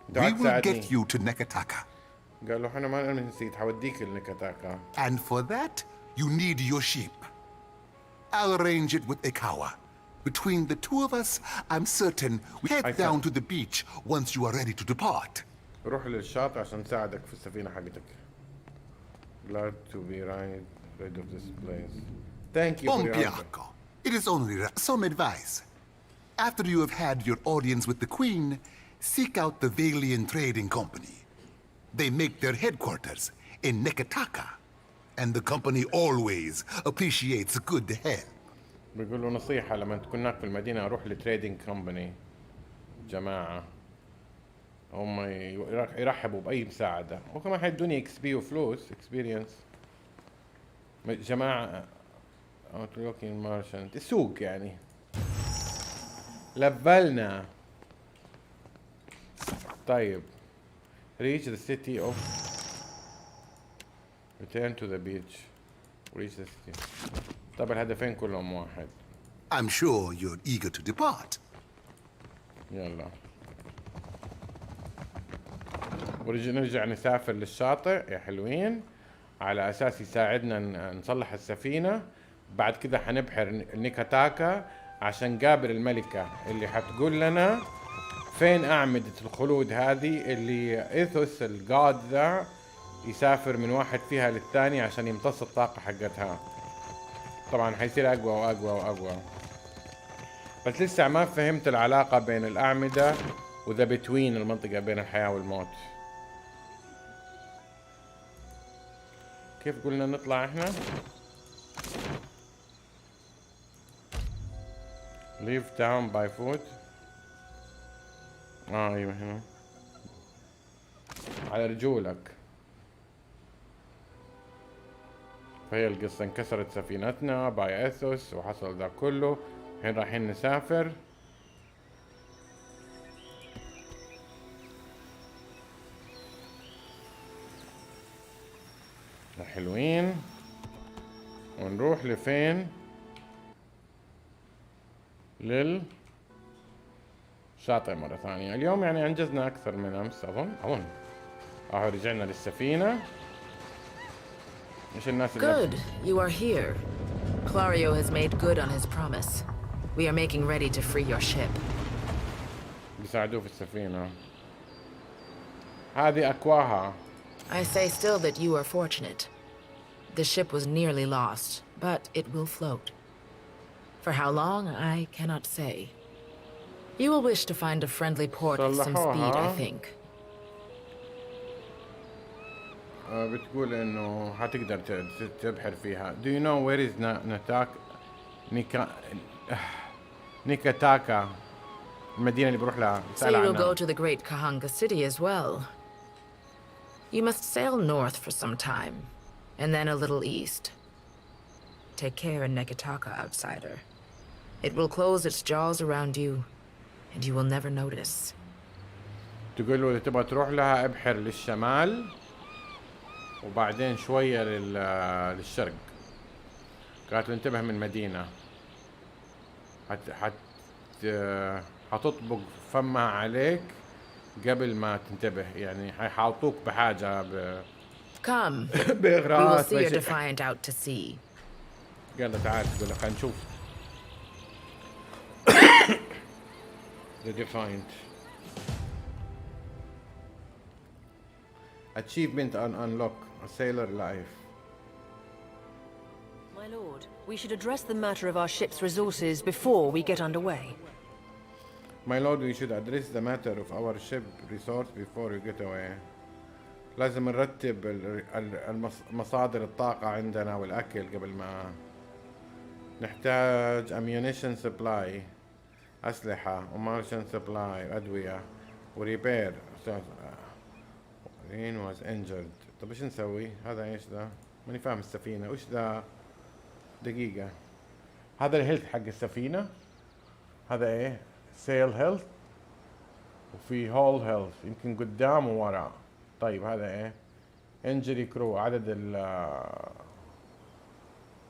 We will get you to Nekataka. قال له احنا ما نسيت حوديك لنكتاكا. And for that, you need your sheep. I'll arrange it with Ikawa. Between the two of us, I'm certain we head down to the beach once you are ready to depart. روح للشاطئ عشان نساعدك في السفينة حقتك. Glad to be rid of this place. Thank you for your help. It is only some advice. After you have had your audience with the Queen, seek out the Valian Trading Company. They make their headquarters in Nekataka, and the company always appreciates good help. بيقولوا نصيحة لما تكون هناك في المدينة روح لتريدينج كومباني. جماعة هم يرحبوا بأي مساعدة وكمان حيدوني اكس بي وفلوس اكسبيرينس. جماعة اوتلوكينج مارشنت السوق يعني. لفلنا. طيب reach the city of return to the beach. reach the city. طب الهدفين كلهم واحد. I'm sure you're eager to depart. يلا نرجع نسافر للشاطئ يا حلوين على اساس يساعدنا نصلح السفينة. بعد كذا حنبحر نيكاتاكا عشان نقابل الملكة اللي حتقول لنا فين أعمدة الخلود هذه اللي إيثوس الجاد ذا يسافر من واحد فيها للثاني عشان يمتص الطاقة حقتها. طبعا حيصير أقوى وأقوى وأقوى. بس لسه ما فهمت العلاقة بين الأعمدة وذا بتوين المنطقة بين الحياة والموت. كيف قلنا نطلع احنا؟ Leave town by foot. ايوه هنا على رجولك. فهي القصة انكسرت سفينتنا باي اثوس وحصل ذا كله. الحين رايحين نسافر. حلوين. ونروح لفين؟ للشاطئ مرة ثانية. اليوم يعني أنجزنا أكثر من أمس أظن. رجعنا للسفينة. إيش الناس اللي Good, you are here. Cloreo has made good on his promise. We are making ready to free your ship. بيساعدوه في السفينة. هذه أكواها. I say still that you are fortunate. The ship was nearly lost, but it will float. For how long, I cannot say. You will wish to find a friendly port with some speed, I think. بتقول إنه هتقدر تبحر فيها. Do you know where is نيكاتاكا المدينة اللي بروح لها؟ So you will go to the great Kahanga city as well. You must sail north for some time, and then a little east. Take care in Nekataka, outsider. It will close its jaws around you, and you will never notice. تقول له إذا تبغى تروح لها ابحر للشمال وبعدين شوية للشرق. قالت له انتبه من المدينة. هتطبق فمها عليك قبل ما تنتبه. يعني حيحاوطوك بحاجة Come, we will بإغراءات. see your defiant out to sea. يلا تعال. تقول له خلينا نشوف. The Defiant. Achievement unlock. A sailor life. My lord, we should address the matter of our ship's resources before we get underway. My lord, we should address the matter of our ship resource before we get away. لازم نرتب مصادر الطاقة عندنا والأكل قبل ما نحتاج ammunition supply أسلحة ومارشن supply أدوية وريبير. رين was injured. طب ايش نسوي؟ هذا ايش ذا؟ ماني فاهم السفينة وش ذا؟ دقيقة. هذا الهيلث حق السفينة. هذا ايه؟ سيل هيلث وفي هول هيلث يمكن قدام وورا. طيب هذا ايه؟ انجري كرو عدد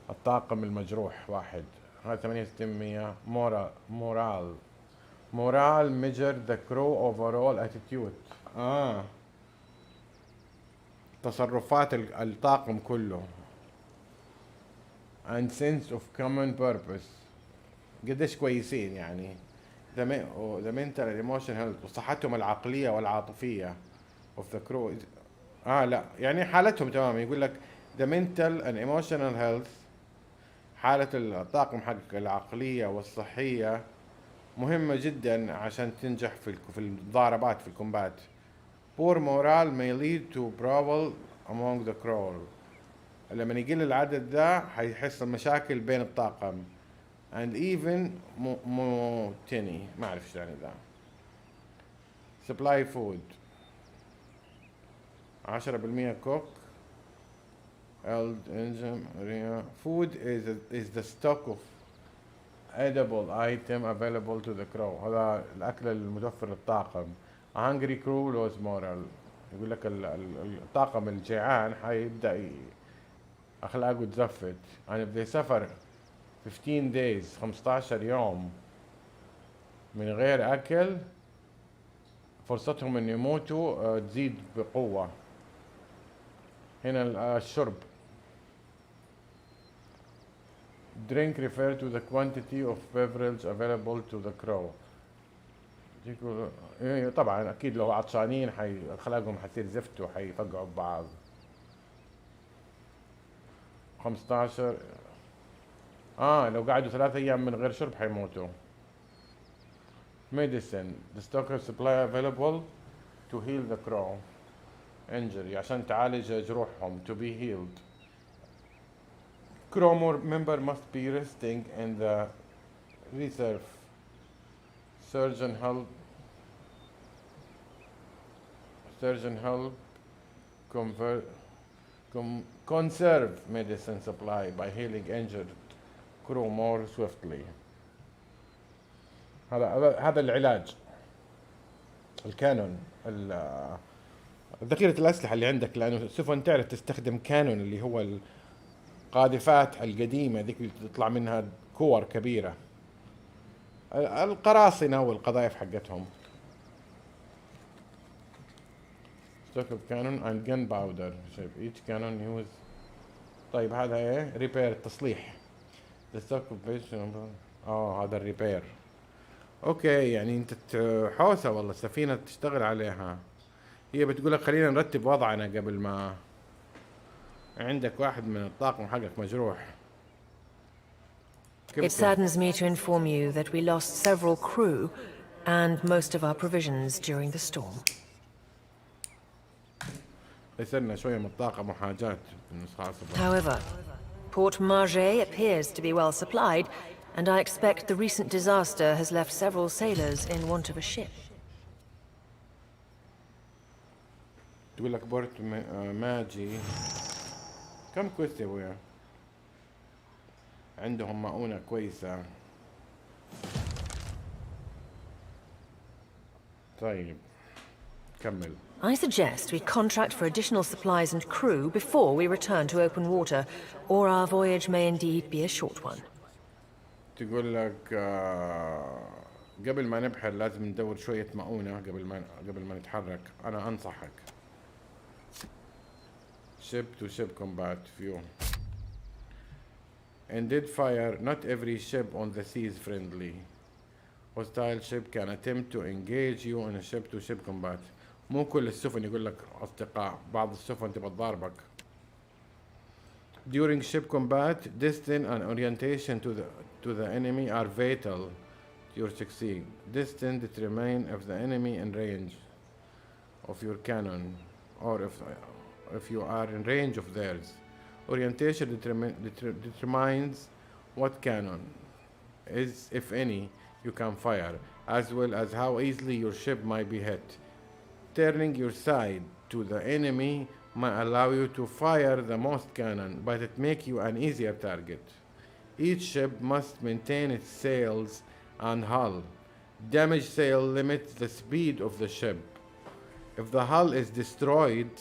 الطاقم المجروح واحد. هذا 6800. مورال ميجر ذا كرو اوفرول اتيتيود. تصرفات الطاقم كله. and sense of common purpose. قديش كويسين يعني. the mental and emotional health وصحتهم العقلية والعاطفية of the crew. لا يعني حالتهم تمام. يقول لك the mental and emotional health حالة الطاقم حق العقلية والصحية مهمة جدا عشان تنجح في المضاربات في الكومبات. poor morale may lead to brawl among the crew. لما يقل العدد ذا حيحصل مشاكل بين الطاقم. and even mutiny. ما أعرف إيش يعني ذا. supply food 10% cook. food is the stock of edible item available to the crew. هذا الأكل المتوفر للطاقم. a hungry crew lose morale. يقول لك الطاقم الجيعان حيبدأ أخلاقه تزفت. and if they suffer 15 days 15 يوم من غير أكل فرصتهم إن يموتوا تزيد بقوة. هنا الشرب. drink refer to the quantity of beverage available to the crew. طبعا أكيد لو عطشانين أخلاقهم حتصير زفت وحيفقعوا ببعض. 15. لو قعدوا 3 أيام من غير شرب حيموتوا. medicine the stock of supply available to heal the crew. injury عشان تعالج جروحهم to be healed. crew member must be resting in the reserve. surgeon help sturgeon help conserve medicine supply by healing injured crew more swiftly. هذا العلاج. الكانون ذخيرة الأسلحة اللي عندك، لأنه السفن تعرف تستخدم كانون اللي هو القاذفات القديمة ذيك اللي تطلع منها كور كبيرة، القراصنة والقذائف حقتهم. stock of cannon and gunpowder. شايف each cannon use. طيب هذا ايه؟ ريبير، التصليح. the stock of base. هذا الريبير. اوكي يعني انت حوسه والله السفينة تشتغل عليها. هي بتقولك خلينا نرتب وضعنا قبل ما عندك واحد من الطاقم حقك مجروح. It saddens me to inform you that we lost several crew and most of our provisions during the storm. يصيرنا شوية من الطاقم وحاجات. However, Port Margé appears to be well supplied, and I expect the recent disaster has left several sailors in want of a ship. تقول لك بورت ماجي كم كويست يا ابويا؟ عندهم مؤونة كويسة. طيب كمل. I suggest we contract for additional supplies and crew before we return to open water, or our voyage may indeed be a short one. تقول لك قبل ما نبحر لازم ندور شوية مؤونة قبل ما نتحرك. أنا أنصحك. Ship to ship combat view. In Deadfire, not every ship on the sea is friendly. Hostile ship can attempt to engage you in a ship to ship combat. مو كل السفن يقول لك أصدقاء، بعض السفن تبغى تضاربك. During ship combat, distance and orientation to the enemy are vital to your succeed. Distance determines if the enemy in range of your cannon, or if you are in range of theirs. Orientation determines what cannon is, if any, you can fire, as well as how easily your ship might be hit. Turning your side to the enemy might allow you to fire the most cannon, but it makes you an easier target. Each ship must maintain its sails and hull. Damaged sail limits the speed of the ship. If the hull is destroyed,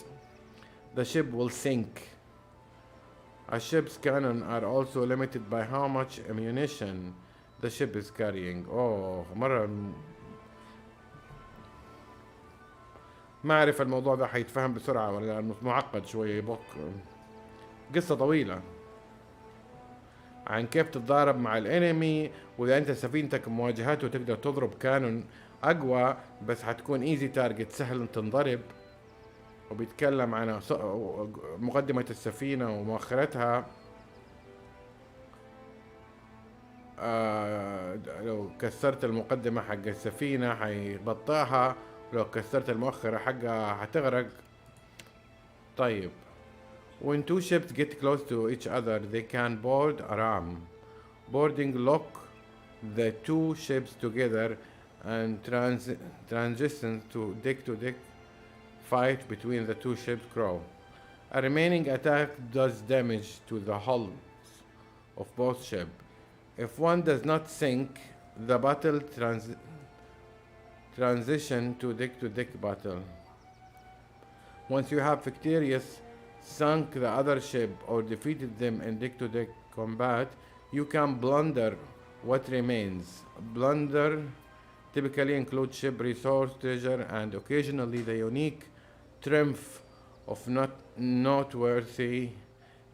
the ship will sink. A ship's cannon are also limited by how much ammunition the ship is carrying. مرة ما أعرف الموضوع ده حيتفهم بسرعة ولا لأنه معقد شوية، يبقى قصة طويلة عن كيف تتضارب مع الانمي، وإذا أنت سفينتك مواجهاته تقدر تضرب كانون أقوى بس حتكون ايزي تارجت، سهل تنضرب. وبيتكلم عن مقدمة السفينة ومؤخرتها. لو كسرت المقدمة حق السفينة حيبطئها، ولو كسرت المؤخرة حقها حتغرق. طيب when two ships get close to each other they can board a ram. Boarding lock the two ships together and transition to deck fight between the two ships' crew. A remaining attack does damage to the hulls of both ships. If one does not sink, the battle transition to deck battle. Once you have victorious sunk the other ship or defeated them in deck combat, you can plunder what remains. Plunder typically includes ship resource, treasure, and occasionally the unique triumph of not noteworthy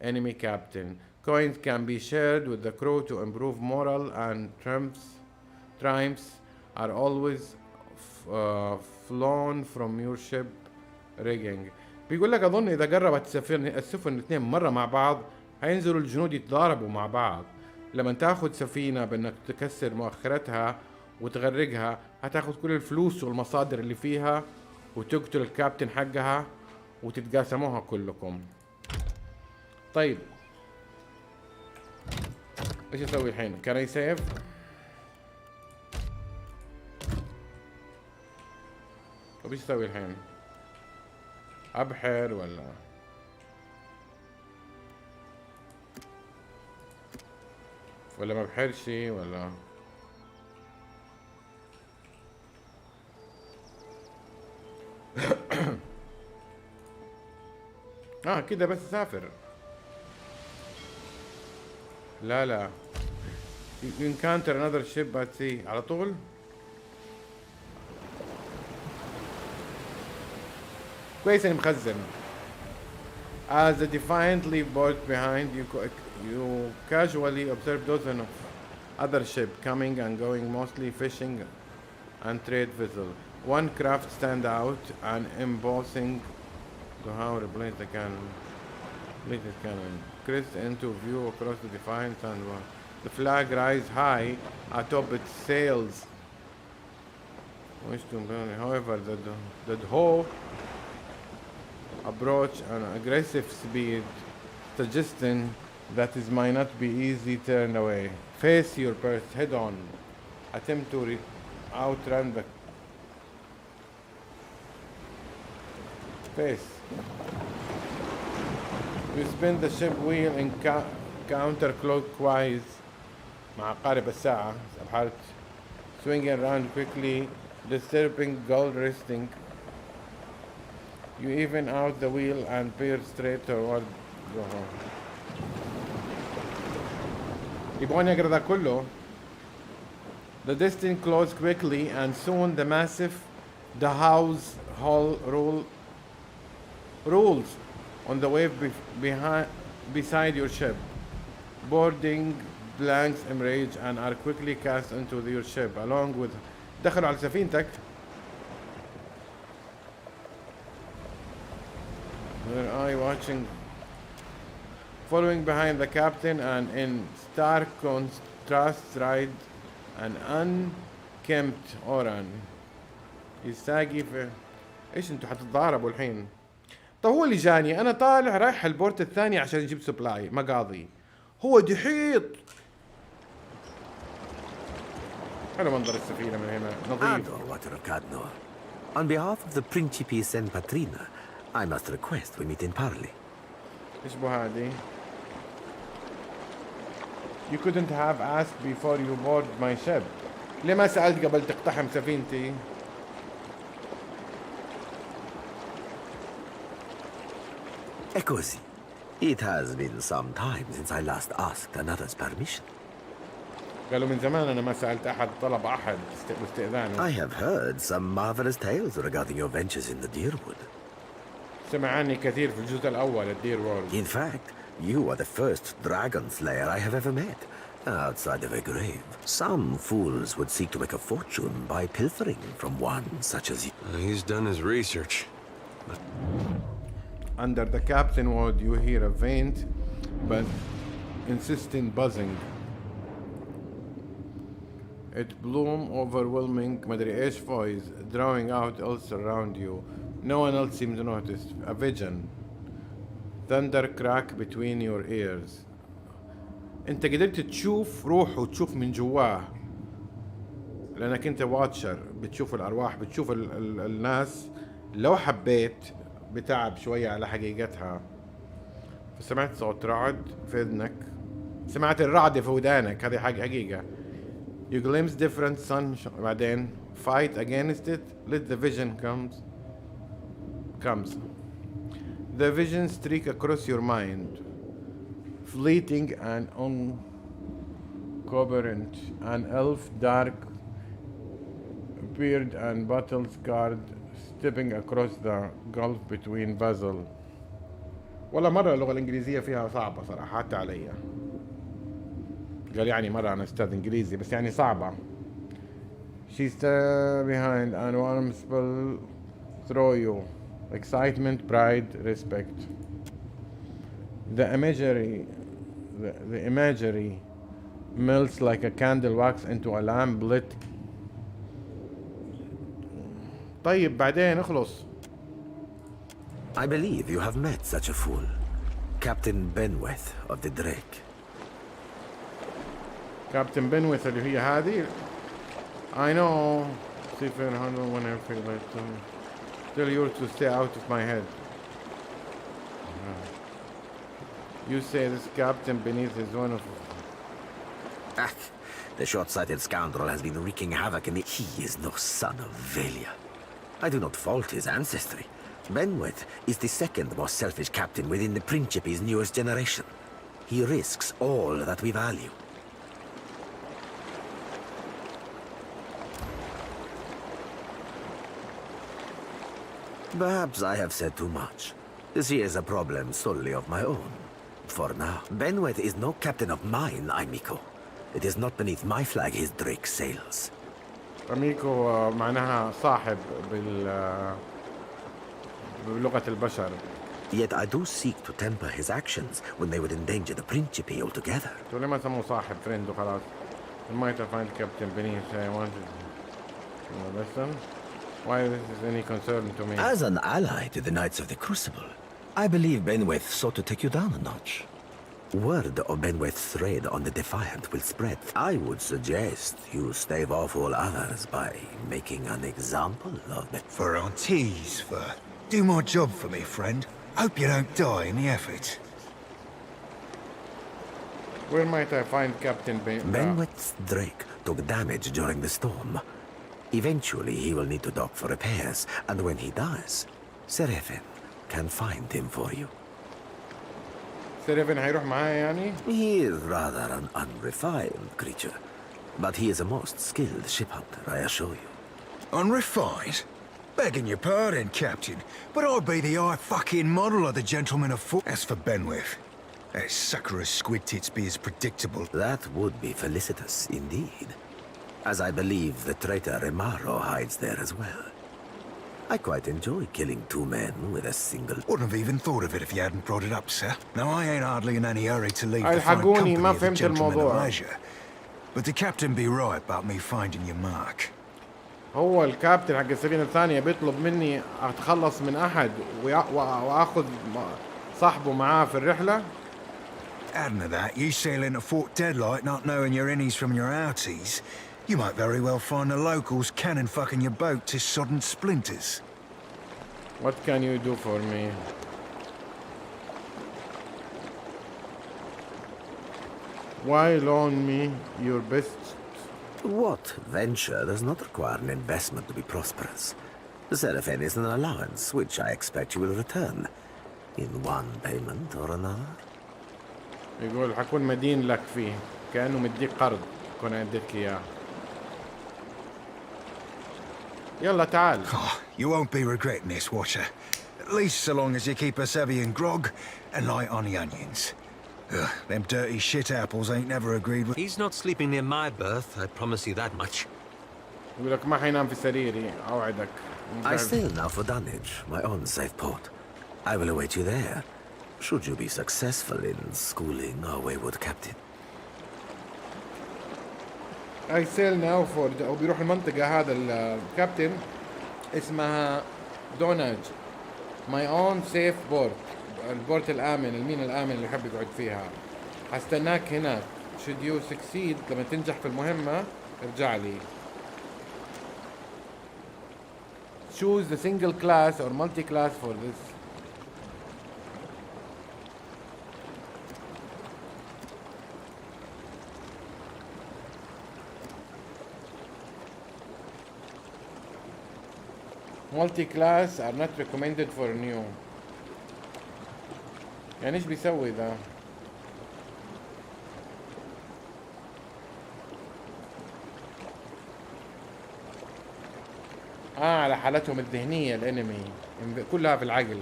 enemy captain. Coins can be shared with the crew to improve morale, and triumphs are always flown from your ship rigging. بيقول لك أظن إذا قربت السفن الاثنين مرة مع بعض هينزلوا الجنود يتضاربوا مع بعض. لما تاخذ سفينة بأنك تكسر مؤخرتها وتغرقها هتاخذ كل الفلوس والمصادر اللي فيها وتقتل الكابتن حقها وتتقاسموها كلكم. طيب ايش اسوي الحين؟ كان اي سيف؟ طيب ايش اسوي الحين؟ ابحر ولا ما بحرش ولا كده بس سافر. لا you encounter another ship at sea على طول. كويس اني مخزن. As the Defiant leave boat behind, you casually observe dozens of other ships coming and going, mostly fishing and trade vessels. One craft stand out and embossing to how replace the cannon. Crest into view across the Defiant sandbar. The flag rise high atop its sails. However, the hoe approach an aggressive speed, suggesting that it might not be easy turned away. Face your purse head on. Attempt to outrun the face. You spin the ship wheel in counterclockwise مع عقارب الساعة بحالة swinging around quickly, disturbing goal resting. You even out the wheel and peer straight toward the home. يبغوني اقرا ذا كله. The distance closed quickly and soon the massive house hall rules on the wave beside your ship. Boarding blanks emerge and are quickly cast into your ship along with دخلوا على سفينتك. Their eye watching, following behind the captain, and in stark contrast ride an unkempt Oran. يستاقي في ايش انتوا حتتضاربوا الحين؟ طب هو اللي جاني انا طالع رايح البورت الثاني عشان اجيب سبلاي مقاضي. هو دحيط. حلو منظر السفينة من هنا نظيف. On behalf of the Principess and Patrina, I must request we meet in parley. ايش بو هادي؟ You couldn't have asked before you board my ship. ليه ما سألت قبل تقتحم سفينتي؟ Echoes. It has been some time since I last asked another's permission. قالوا من زمان أنا ما سألت أحد طلب أحد استئذانه. I have heard some marvelous tales regarding your ventures in the Deerwood. سمع عني كثير في الجزء الأول الدير وورد. In fact, you are the first dragon slayer I have ever met. Outside of a grave, some fools would seek to make a fortune by pilfering from one such as you. He's done his research. Under the captain ward, you hear a faint but insistent buzzing. It bloom overwhelming مدري ايش voice, drawing out else around you. No one else seems to notice. A vision. Thunder crack between your ears. انت قدرت تشوف روح وتشوف من جواه لانك انت واتشر، بتشوف الارواح، بتشوف الناس. لو حبيت بتعب شوية على حقيقتها. فسمعت صوت رعد في اذنك، سمعت الرعد في ودانك، هذه حقيقة. You glimpse different sun بعدين fight against it. Let the vision comes. The vision streak across your mind, fleeting and incoherent. An elf, dark beard and battle scarred, stepping across the gulf between vessels. ولا مرة اللغة الإنجليزية فيها صعبة صراحة حتى عليا. قال يعني مرة أنا أستاذ إنجليزي بس يعني صعبة. She stared behind and warm spell through you. Excitement, pride, respect. The imagery melts like a candle wax into a lamp lit. طيب بعدين اخلص. I believe you have met such a fool. Captain Benweth of the Drake. Captain Benweth اللي هي هذه. I know. Seafair handle when I feel like tell you to stay out of my head. You say this captain beneath is one of... Ah, the short-sighted scoundrel has been wreaking havoc in the... He is no son of Velia. I do not fault his ancestry. Benweth is the second most selfish captain within the Principe's newest generation. He risks all that we value. Perhaps I have said too much. This is a problem solely of my own. For now, Benweth is no captain of mine, Amico. It is not beneath my flag his Drake sails. أميكو معناها صاحب بلغة البشر. Yet I do seek to temper his actions when they would endanger the Principe altogether. تقول لي ما سموه صاحب فريند وخلاص. You might have find Captain beneath. I wanted to listen. Why this is any concern to me? As an ally to the Knights of the Crucible, I believe Benweth sought to take you down a notch. Word of Benweth's raid on the Defiant will spread. I would suggest you stave off all others by making an example of the... Furrante's, Fur. Do my job for me, friend. Hope you don't die in the effort. Where might I find Captain Benweth's Drake took damage during the storm. Eventually, he will need to dock for repairs, and when he does, Seraphin can find him for you. Seraphin هيروح معايا يعني? He is rather an unrefined creature, but he is a most skilled ship hunter, I assure you. Unrefined? Begging your pardon, Captain, but I'll be the fucking model of the gentleman of foot. As for Benweth, that sucker of squid tits be as predictable. That would be felicitous indeed, as I believe the traitor Remaro hides there as well. I quite enjoy killing two men with a single... Wouldn't have even thought of it if you hadn't brought it up, sir. Now, I ain't hardly in any hurry to leave the fine الحقوني company ما of the فهمت gentleman of الموضوع. leisure. But the captain be right about me finding your mark. هو الكابتن حق السفينة الثانية بيطلب مني أتخلص من أحد وآخذ صاحبه معاه في الرحلة. Adding to that, you sail into Fort Deadlight not knowing your innies from your outies, you might very well find the locals cannon fucking your boat to sodden splinters. What can you do for me? Why loan me your best? What venture does not require an investment to be prosperous? The Seraphin is an allowance, which I expect you will return in one payment or another. يقول حكون مدين لك فيه كأنه مديك قرض كون اديتك إياه. يلا تعال. You won't be regretting this, Watcher. At least so long as you keep us heavy in grog and light on the onions. Ugh, them dirty shit apples ain't never agreed with... He's not sleeping near my berth, I promise you that much. يقول لك ما حينام في سريري أوعدك. I sail now for Dunwich, my own safe port. I will await you there, should you be successful in schooling our wayward captain. I sail now for وبيروح المنطقة هذا الكابتن اسمها دوناج. My own safe port. البورت الآمن، المينا الآمن اللي يحب يقعد فيها. هستناك هناك. Should you succeed لما تنجح في المهمة ارجع لي. Choose the single class or multi-class for this. Multi-class are not recommended for new. يعني ايش بيسوي ذا؟ على حالتهم الذهنية الانمي كلها في العقل.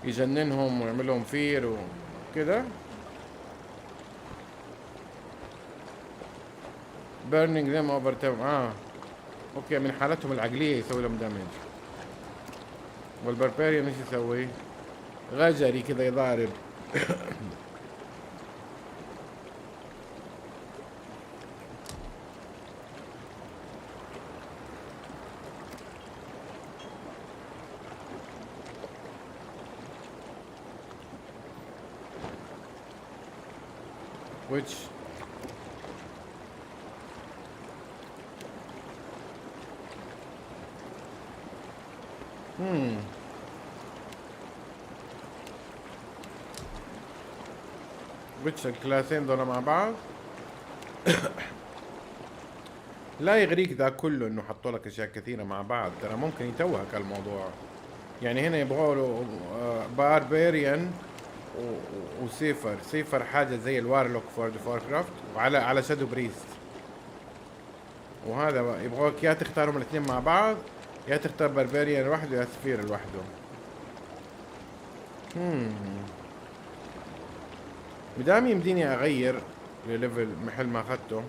يجننهم ويعمل لهم فير وكده. burning them over time. اوكي من حالتهم العقلية يسوي لهم دامج. والبربريان ايش يسوي؟ غجري كذا يضارب. which بتش الكلاسين دول مع بعض. لا يغريك ذا كله انه حطوا لك اشياء كثيره مع بعض، ترى ممكن يتوهك الموضوع. يعني هنا يبغوا له باربيريان وسيفر حاجه زي الوارلوك فور كرافت، وعلى شادو بريست. وهذا يبغوك يا تختارهم الاثنين مع بعض، يا تختار باربيريان لوحده يا سفير لوحده. مدام يمديني اغير لليفل محل ما اخذته.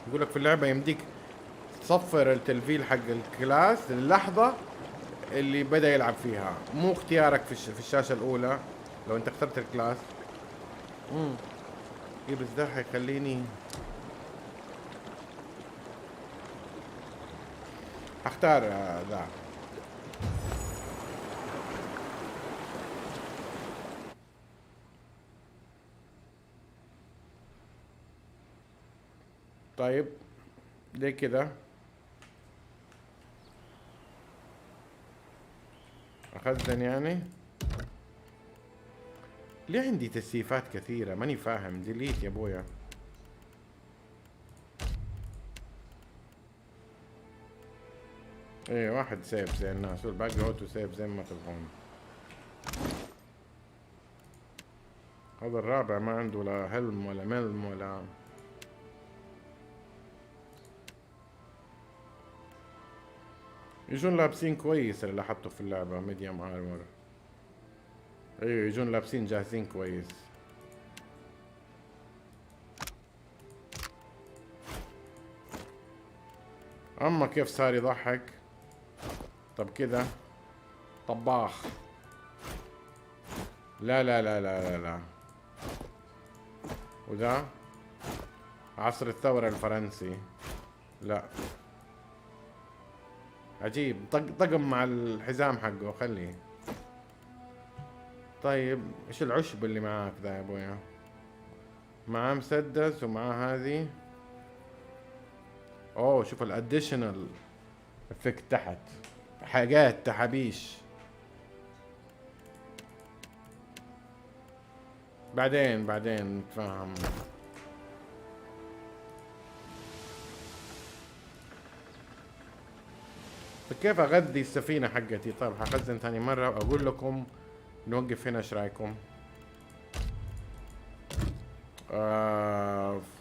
يقول لك في اللعبه يمديك تصفر التلفيل حق الكلاس للحظه اللي بدا يلعب فيها، مو اختيارك في الشاشه الاولى لو انت اخترت الكلاس. بس ده حيخليني اختار ذا. طيب ليه كده؟ اخزن يعني؟ ليه عندي تسييفات كثيرة؟ ماني فاهم. ديليت يا ابويا. ايه واحد سيف زي الناس والباقي اوتو سيف زي ما تبغون. هذا الرابع ما عنده لا هلم ولا ملم ولا يجون لابسين كويس اللي حطوا في اللعبة ميديوم ارمور. ايوه يجون لابسين جاهزين كويس. اما كيف صار يضحك. طب كذا طباخ. لا لا لا لا لا لا. وذا عصر الثورة الفرنسي. لا عجيب. طقم مع الحزام حقه خليه. طيب ايش العشب اللي معاك ذا يا ابويا؟ معاه مسدس ومعاه هذه. اوه شوف الاديشنال افكت تحت، حاجات تحابيش. بعدين نتفاهم. فكيف اغذي السفينة حقتي؟ طيب حخزن ثاني مرة واقول لكم نوقف هنا. ايش رايكم؟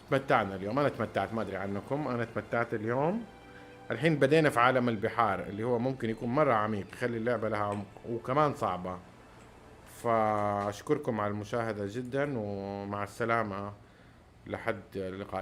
تمتعنا اليوم. انا تمتعت، ما ادري عنكم، انا تمتعت اليوم. الحين بدينا في عالم البحار اللي هو ممكن يكون مرة عميق، يخلي اللعبة لها عمق وكمان صعبة. فاشكركم على المشاهدة جدا، ومع السلامة لحد اللقاء.